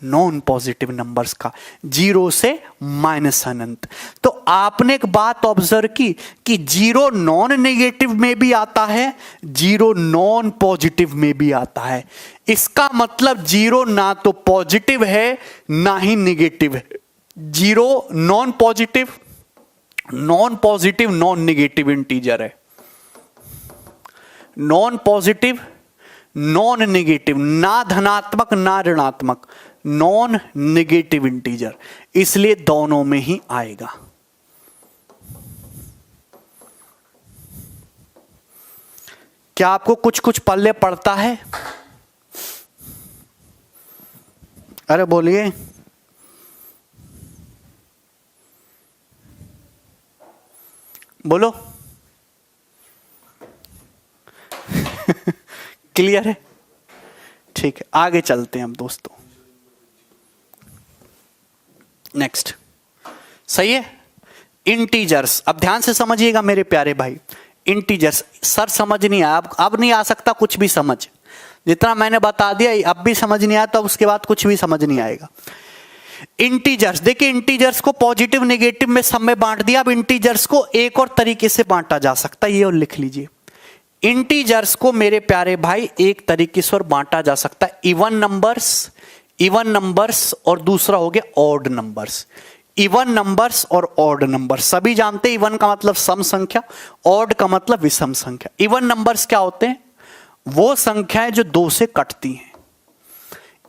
नॉन पॉजिटिव नंबर्स का, 0 से माइनस अनंत। तो आपने एक बात ऑब्जर्व की कि 0 नॉन नेगेटिव में भी आता है, 0 नॉन पॉजिटिव में भी आता है। इसका मतलब 0 ना तो पॉजिटिव है ना ही नेगेटिव है। 0 non positive non negative integer है। नॉन पॉजिटिव नॉन नेगेटिव, ना धनात्मक ना ऋणात्मक, नॉन नेगेटिव इंटीजर, इसलिए दोनों में ही आएगा। क्या आपको कुछ कुछ पल्ले पड़ता है? अरे बोलिए। बोलो। क्लियर है? ठीक है, आगे चलते हैं हम दोस्तों। नेक्स्ट, सही है। इंटीजर्स, अब ध्यान से समझिएगा मेरे प्यारे भाई। इंटीजर्स सर समझ नहीं आया, अब नहीं आ सकता कुछ भी समझ। जितना मैंने बता दिया अब भी समझ नहीं आया तो उसके बाद कुछ भी समझ नहीं आएगा। इंटीजर्स, देखिए इंटीजर्स को पॉजिटिव नेगेटिव में सब में बांट दिया। अब इंटीजर्स को एक और तरीके से बांटा जा सकता है, ये और लिख लीजिए। इंटीजर्स को मेरे प्यारे भाई एक तरीके से और बांटा जा सकता है, इवन नंबर्स और दूसरा हो गया ऑड नंबर्स। इवन नंबर्स और ऑड नंबर्स सभी जानते हैं। इवन का मतलब सम संख्या, ऑड का मतलब विषम संख्या। इवन नंबर्स क्या होते हैं? वो संख्याएं जो 2 से कटती हैं।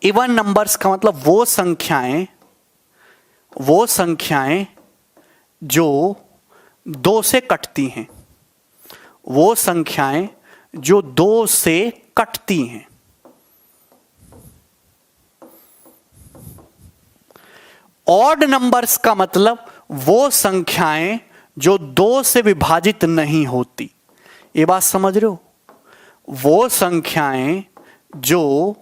इवन नंबर्स का मतलब वो संख्याएं जो 2 से कटती हैं, वो संख्याएं जो 2 से कटती हैं। ऑड नंबर्स का मतलब वो संख्याएं जो 2 से विभाजित नहीं होती। ये बात समझ रहे हो? वो संख्याएं जो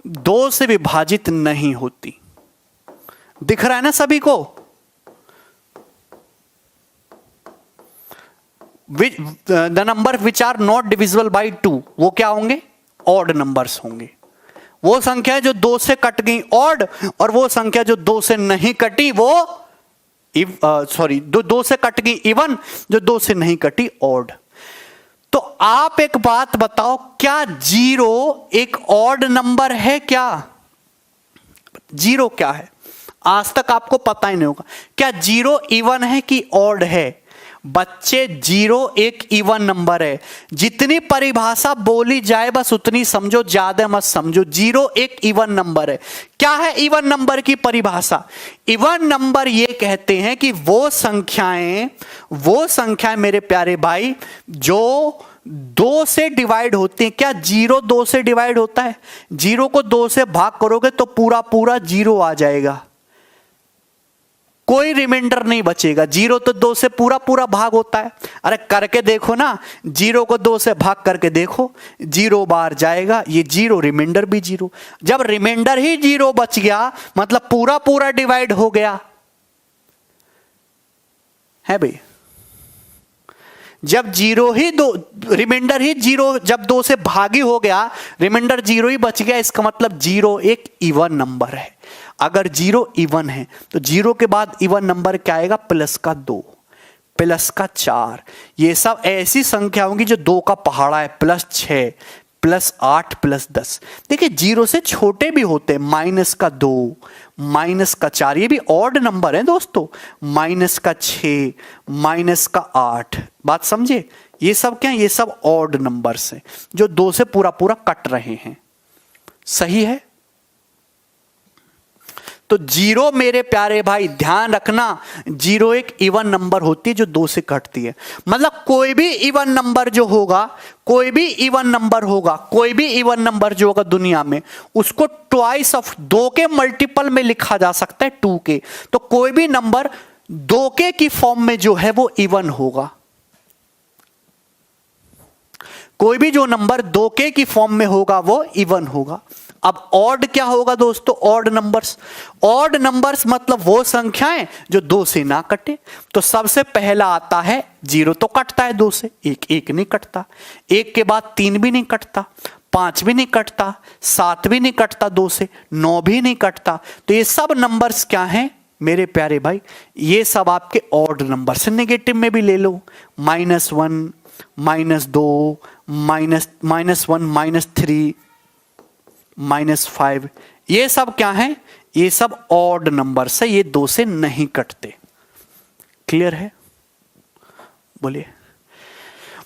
2 से विभाजित नहीं होती। दिख रहा है ना सभी को? The number which are not divisible by 2, वो क्या होंगे? ऑड नंबर्स होंगे। वो संख्या जो 2 से कट गई ऑड, और वो संख्या जो 2 से नहीं कटी वो 2 से कट गई इवन, जो 2 से नहीं कटी ऑड। तो आप एक बात बताओ, क्या 0 एक ऑड नंबर है? क्या 0 क्या है? आज तक आपको पता ही नहीं होगा। क्या 0 इवन है कि ऑड है? बच्चे 0 एक इवन नंबर है। जितनी परिभाषा बोली जाए बस उतनी समझो, ज्यादा मत समझो। 0 एक इवन नंबर है। क्या है इवन नंबर की परिभाषा? इवन नंबर ये कहते हैं कि वो संख्याएं मेरे प्यारे भाई जो 2 से डिवाइड होती हैं। क्या 0 2 से डिवाइड होता है? 0 को 2 से भाग करोगे तो पूरा 0 आ जाएगा, कोई रिमाइंडर नहीं बचेगा। 0 तो 2 से पूरा भाग होता है। अरे करके देखो ना, 0 को 2 से भाग करके देखो, 0 बार जाएगा, ये 0 रिमाइंडर भी 0। जब रिमाइंडर ही 0 बच गया मतलब पूरा डिवाइड हो गया है भाई। जब रिमाइंडर ही 0 जब 2 से भागी हो गया, रिमाइंडर 0 ही बच गया, इसका मतलब 0 एक इवन नंबर है। अगर 0 इवन है तो 0 के बाद इवन नंबर क्या आएगा? प्लस का 2, प्लस का 4। ये सब ऐसी संख्या होंगी जो 2 का पहाड़ा है, प्लस 6, प्लस 8, प्लस 10। देखिए 0 से छोटे भी होते हैं, माइनस का 2, माइनस का 4, ये भी ऑड नंबर है दोस्तों। माइनस का 6, माइनस का 8। बात समझे? ये सब क्या है? ये सब ऑड नंबर्स हैं जो 2 से पूरा कट रहे हैं। सही है? तो 0 मेरे प्यारे भाई ध्यान रखना, 0 एक इवन नंबर होती है जो 2 से कटती है। मतलब कोई भी इवन नंबर जो होगा, कोई भी इवन नंबर जो होगा दुनिया में, उसको ट्वाइस ऑफ 2 के मल्टीपल में लिखा जा सकता है, 2 के। तो कोई भी नंबर 2 के की फॉर्म में जो है वो इवन होगा। कोई भी जो नंबर 2 के की फॉर्म में होगा वो इवन होगा। अब ऑड क्या होगा दोस्तों? ऑड नंबर्स मतलब वो संख्याएं जो 2 से ना कटे। तो सबसे पहला आता है 0, तो कटता है 2 से, 1 नहीं कटता, 1 के बाद 3 भी नहीं कटता, 5 भी नहीं कटता, 7 भी नहीं कटता 2 से, 9 भी नहीं कटता। तो ये सब नंबर्स क्या हैं मेरे प्यारे भाई, ये सब आपके ऑड नंबर से। नेगेटिव में भी ले लो, -1, -2, -1, -3, -5, ये सब क्या है, ये सब ऑड नंबर से, ये 2 से नहीं कटते। क्लियर है? बोलिए।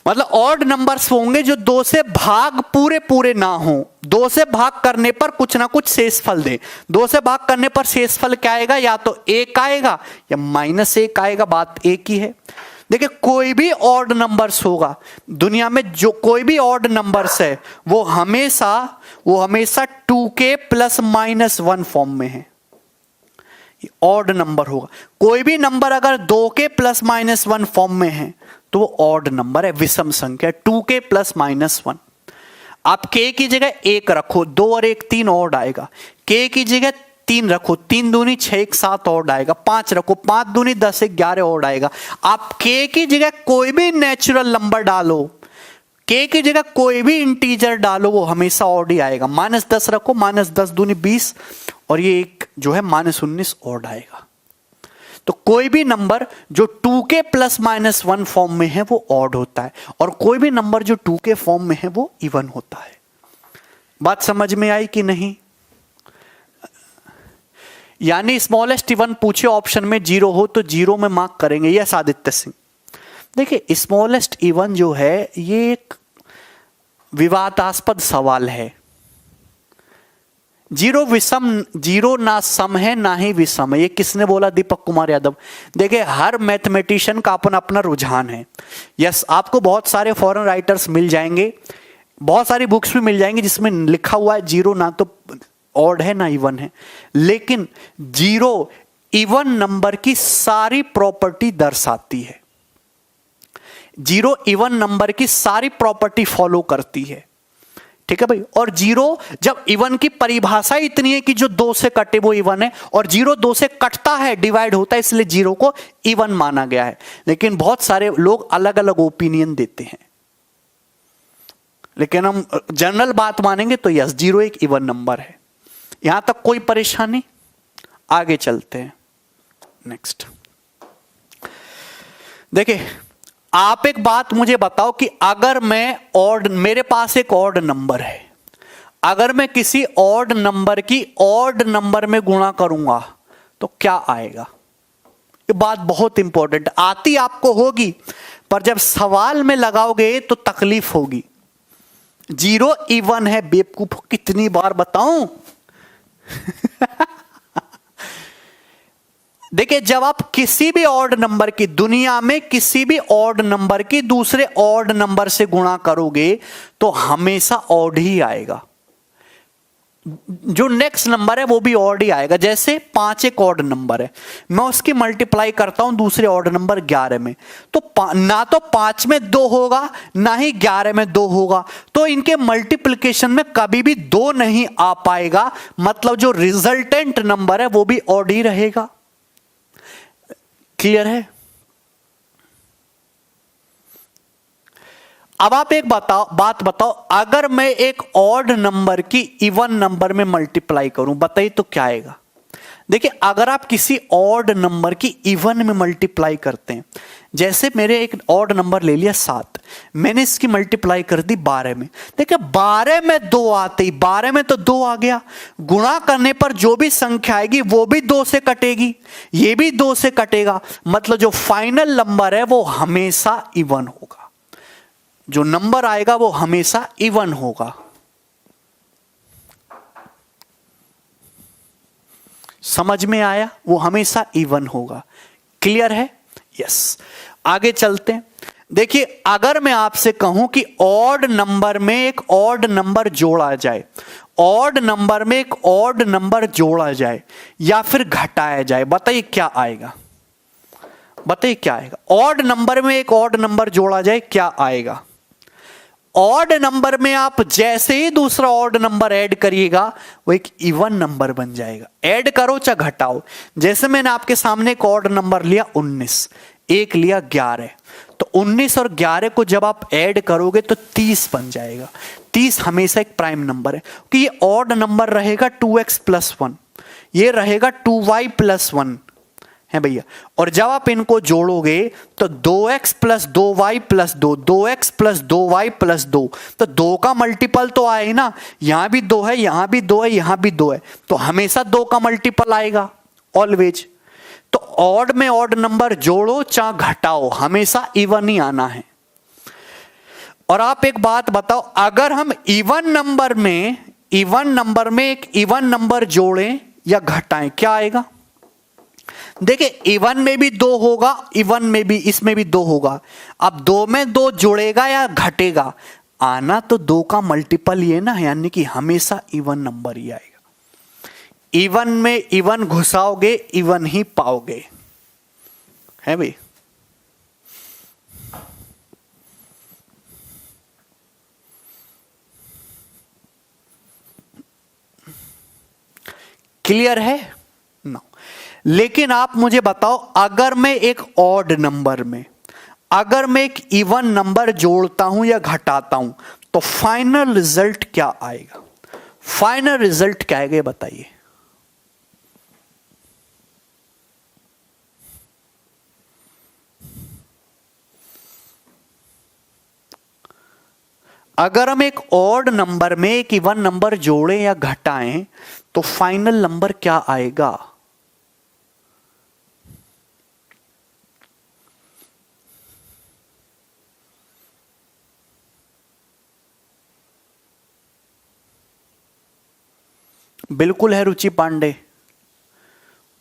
मतलब ऑड नंबर्स होंगे जो 2 से भाग पूरे पूरे ना हो, 2 से भाग करने पर कुछ ना कुछ शेषफल दे। 2 से भाग करने पर शेषफल क्या आएगा, या तो 1 आएगा या -1 आएगा, बात एक ही है। देखिए कोई भी ऑड नंबर्स होगा दुनिया में, जो कोई भी ऑड नंबर्स है वो हमेशा 2k +-1 फॉर्म में है, ऑड नंबर होगा। कोई भी नंबर अगर 2k +-1 फॉर्म में है तो वो ऑड नंबर है, विषम संख्या, 2k +-1। आप k की जगह 1 रखो, 2 और 1 3 ऑड आएगा। k की जगह 3 रखो, 3 दूनी 6 1 7 ऑड आएगा। 5 रखो, 5 दूनी 10 11 ऑड आएगा। आप k की जगह कोई भी नेचुरल नंबर डालो, k की जगह कोई भी इंटीजर डालो, वो हमेशा ऑड ही आएगा। -10 रखो, -10 दूनी 20 और ये एक जो है -19 ऑड आएगा। तो कोई भी नंबर जो 2k +-1 फॉर्म में है वो ऑड होता है, और कोई भी नंबर जो 2k फॉर्म में है वो इवन होता है। बात समझ में आई कि नहीं? यानी स्मॉलेस्ट इवन पूछे ऑप्शन में 0 हो तो 0 में मार्क करेंगे। यस आदित्य सिंह। देखिए स्मॉलेस्ट इवन जो है ये एक विवादास्पद सवाल है। 0 ना सम है ना ही विषम है, ये किसने बोला? दीपक कुमार यादव। देखिए हर मैथमेटिशियन का अपना अपना रुझान है। यस आपको बहुत सारे फॉरेन राइटर्स मिल जाएंगे, बहुत सारी बुक्स भी मिल जाएंगी जिसमें लिखा हुआ है 0 ना तो ऑड है ना इवन है, लेकिन 0 इवन नंबर की सारी प्रॉपर्टी दर्शाती है। 0 इवन नंबर की सारी प्रॉपर्टी फॉलो करती है। ठीक है भाई। और 0 जब इवन की परिभाषा इतनी है कि जो 2 से कटे वो इवन है, और 0 2 से कटता है, डिवाइड होता है, इसलिए 0 को इवन माना गया है। लेकिन बहुत सारे लोग अलग अलग ओपिनियन देते हैं, लेकिन हम जनरल बात मानेंगे तो यस 0 एक इवन नंबर है। यहां तक कोई परेशानी? आगे चलते हैं। नेक्स्ट देखिए, आप एक बात मुझे बताओ कि अगर मैं मेरे पास एक ऑड नंबर है, अगर मैं किसी ऑड नंबर की ऑड नंबर में गुणा करूंगा तो क्या आएगा? ये बात बहुत इंपॉर्टेंट, आती आपको होगी पर जब सवाल में लगाओगे तो तकलीफ होगी। 0 इवन है, बेवकूफ कितनी बार बताऊं? देखिए जब आप किसी भी ऑड नंबर की, दुनिया में किसी भी ऑड नंबर की दूसरे ऑड नंबर से गुणा करोगे तो हमेशा ऑड ही आएगा। जो नेक्स्ट नंबर है वो भी ऑड ही आएगा। जैसे 5 एक ऑड नंबर है, मैं उसकी मल्टीप्लाई करता हूं दूसरे ऑड नंबर 11 में, तो ना तो 5 में 2 होगा ना ही 11 में 2 होगा, तो इनके मल्टीप्लिकेशन में कभी भी 2 नहीं आ पाएगा। मतलब जो रिजल्टेंट नंबर है वो भी ऑड ही रहेगा। क्लियर है? अब आप एक बात बताओ, अगर मैं एक ऑड नंबर की इवन नंबर में मल्टीप्लाई करूं, बताइए तो क्या आएगा? देखिए अगर आप किसी ऑड नंबर की इवन में मल्टीप्लाई करते हैं, जैसे मेरे एक ऑड नंबर ले लिया 7, मैंने इसकी मल्टीप्लाई कर दी 12 में। देखिए 12 में 2 आते ही, 12 में तो 2 आ गया, गुणा करने पर जो भी संख्या आएगी वो भी 2 से कटेगी, ये भी 2 से कटेगा। मतलब जो फाइनल नंबर है वो हमेशा इवन होगा, जो नंबर आएगा वो हमेशा इवन होगा। समझ में आया? वो हमेशा इवन होगा। क्लियर है? यस। आगे चलते हैं। देखिए अगर मैं आपसे कहूं कि ऑड नंबर में एक ऑड नंबर जोड़ा जाए, ऑड नंबर में एक ऑड नंबर जोड़ा जाए या फिर घटाया जाए, बताइए क्या आएगा? बताइए क्या आएगा? ऑड नंबर में एक ऑड नंबर जोड़ा जाए, क्या आएगा? ऑड नंबर में आप जैसे ही दूसरा ऑड नंबर ऐड करिएगा वो एक इवन नंबर बन जाएगा। ऐड करो चाहे घटाओ। जैसे मैंने आपके सामने एक ऑड नंबर लिया 19, एक लिया 11, तो 19 और 11 को जब आप ऐड करोगे तो 30 बन जाएगा। 30 हमेशा एक प्राइम नंबर है कि ये ऑड नंबर रहेगा 2x + 1, ये रहेगा 2y + 1 है भैया। और जब आप इनको जोड़ोगे तो 2x + 2y + 2, 2x + 2y + 2, तो 2 का मल्टीपल तो आए ना, यहां भी 2 है, यहां भी 2 है, यहां भी 2 है, तो हमेशा 2 का मल्टीपल आएगा ऑलवेज। तो ऑड में ऑड नंबर जोड़ो चाहे घटाओ, हमेशा इवन ही आना है। और आप एक बात बताओ, अगर हम इवन नंबर में एक इवन नंबर जोड़ें या घटाएं, क्या आएगा? देखिए इवन में भी 2 होगा, इवन में भी, इसमें भी 2 होगा। अब 2 में 2 जुड़ेगा या घटेगा? आना तो 2 का मल्टीपल ही है ना, यानी कि हमेशा इवन नंबर ही आएगा। इवन में इवन घुसाओगे, इवन ही पाओगे, है भाई। क्लियर है ना? लेकिन आप मुझे बताओ, अगर मैं एक ऑड नंबर में अगर मैं एक इवन नंबर जोड़ता हूं या घटाता हूं तो फाइनल रिजल्ट क्या आएगा? फाइनल रिजल्ट क्या आएगा बताइए। अगर हम एक ऑड नंबर में एक इवन नंबर जोड़ें या घटाएं तो फाइनल नंबर क्या आएगा? बिल्कुल है रुचि पांडे,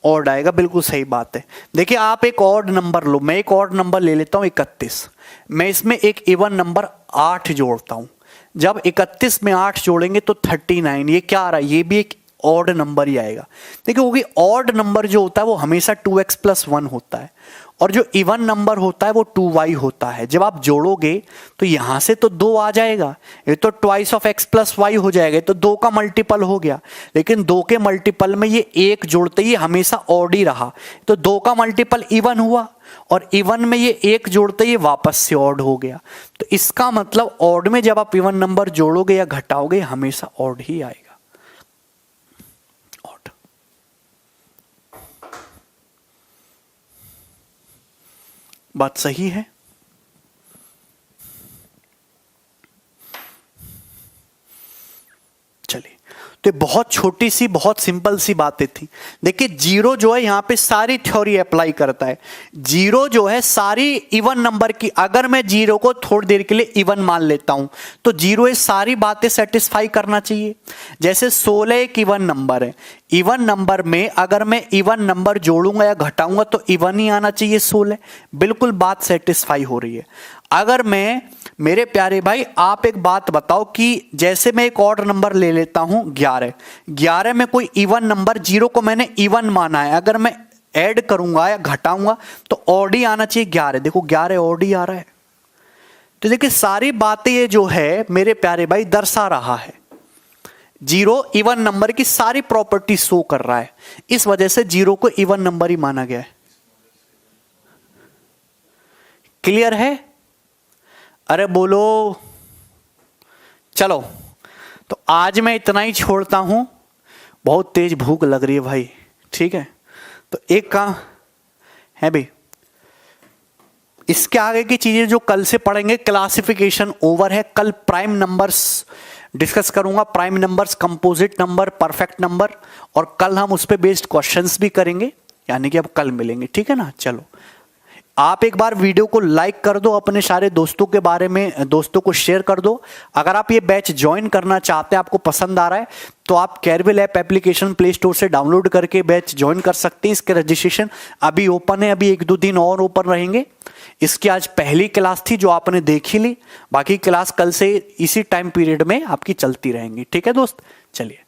ऑड आएगा, बिल्कुल सही बात है। देखिए आप एक ऑड नंबर लो, मैं एक ऑड नंबर ले लेता हूं 31, मैं इसमें एक इवन नंबर 8 जोड़ता हूं। जब 31 में 8 जोड़ेंगे तो 39, ये क्या आ रहा है? ये भी एक ऑड नंबर ही आएगा। देखिए क्योंकि ऑड नंबर जो होता है वो हमेशा 2x + 1 होता है, और जो इवन नंबर होता है वो 2y होता है। जब आप जोड़ोगे तो यहां से तो 2 आ जाएगा, ये तो ट्वाइस ऑफ x + y हो जाएगा, तो 2 का मल्टीपल हो गया। लेकिन 2 के मल्टीपल में ये 1 जोड़ते ही हमेशा ऑड ही रहा, तो 2 का मल्टीपल इवन हुआ, और इवन में ये 1 जोड़ते ही वापस से ऑड हो गया। तो इसका मतलब ऑड में जब आप इवन नंबर जोड़ोगे या घटाओगे हमेशा ऑड ही आएगा। बात सही है? चलिए, तो बहुत छोटी सी, बहुत सिंपल सी बातें थी। देखिए जीरो जो है यहां पे सारी थ्योरी अप्लाई करता है। जीरो जो है सारी इवन नंबर की, अगर मैं जीरो को थोड़ी देर के लिए इवन मान लेता हूं तो जीरो ये सारी बातें सेटिस्फाई करना चाहिए। जैसे 16 एक इवन नंबर है, इवन नंबर में अगर मैं इवन नंबर जोड़ूंगा या घटाऊंगा तो इवन ही आना चाहिए 16, बिल्कुल बात सेटिस्फाई हो रही है। अगर मैं, मेरे प्यारे भाई आप एक बात बताओ कि जैसे मैं एक ऑड नंबर ले लेता हूं 11 में कोई इवन नंबर, जीरो को मैंने इवन माना है, अगर मैं ऐड करूंगा या घटाऊंगा तो ऑड ही आना चाहिए 11। देखो 11 ऑड ही आ रहा है। तो देखिए सारी बातें ये जो है मेरे प्यारे भाई दर्शा रहा है, जीरो इवन नंबर की सारी प्रॉपर्टी शो कर रहा है, इस वजह से जीरो को इवन नंबर ही माना गया है। क्लियर है? अरे बोलो। चलो तो आज मैं इतना ही छोड़ता हूं, बहुत तेज भूख लग रही है भाई, ठीक है? तो एक काम है भाई, इसके आगे की चीजें जो कल से पढ़ेंगे, क्लासिफिकेशन ओवर है। कल प्राइम नंबर्स डिस्कस करूंगा, prime numbers, composite number, perfect number, और कल हम उस पर बेस्ड क्वेश्चंस भी करेंगे, यानी कि अब कल मिलेंगे, ठीक है ना? चलो आप एक बार वीडियो को लाइक कर दो, अपने सारे दोस्तों के बारे में, दोस्तों को शेयर कर दो। अगर आप ये बैच ज्वाइन करना चाहते हैं, आपको पसंद आ रहा है, तो आप कैरविल ऐप एप्लीकेशन प्ले स्टोर से डाउनलोड करके बैच ज्वाइन कर सकते हैं। इसके रजिस्ट्रेशन अभी ओपन है, अभी 1-2 दिन और ओपन रहेंगे। इसकी आज पहली क्लास थी जो आपने देखी ली, बाकी क्लास कल से इसी टाइम पीरियड में आपकी चलती रहेंगी, ठीक है दोस्त? चलिए।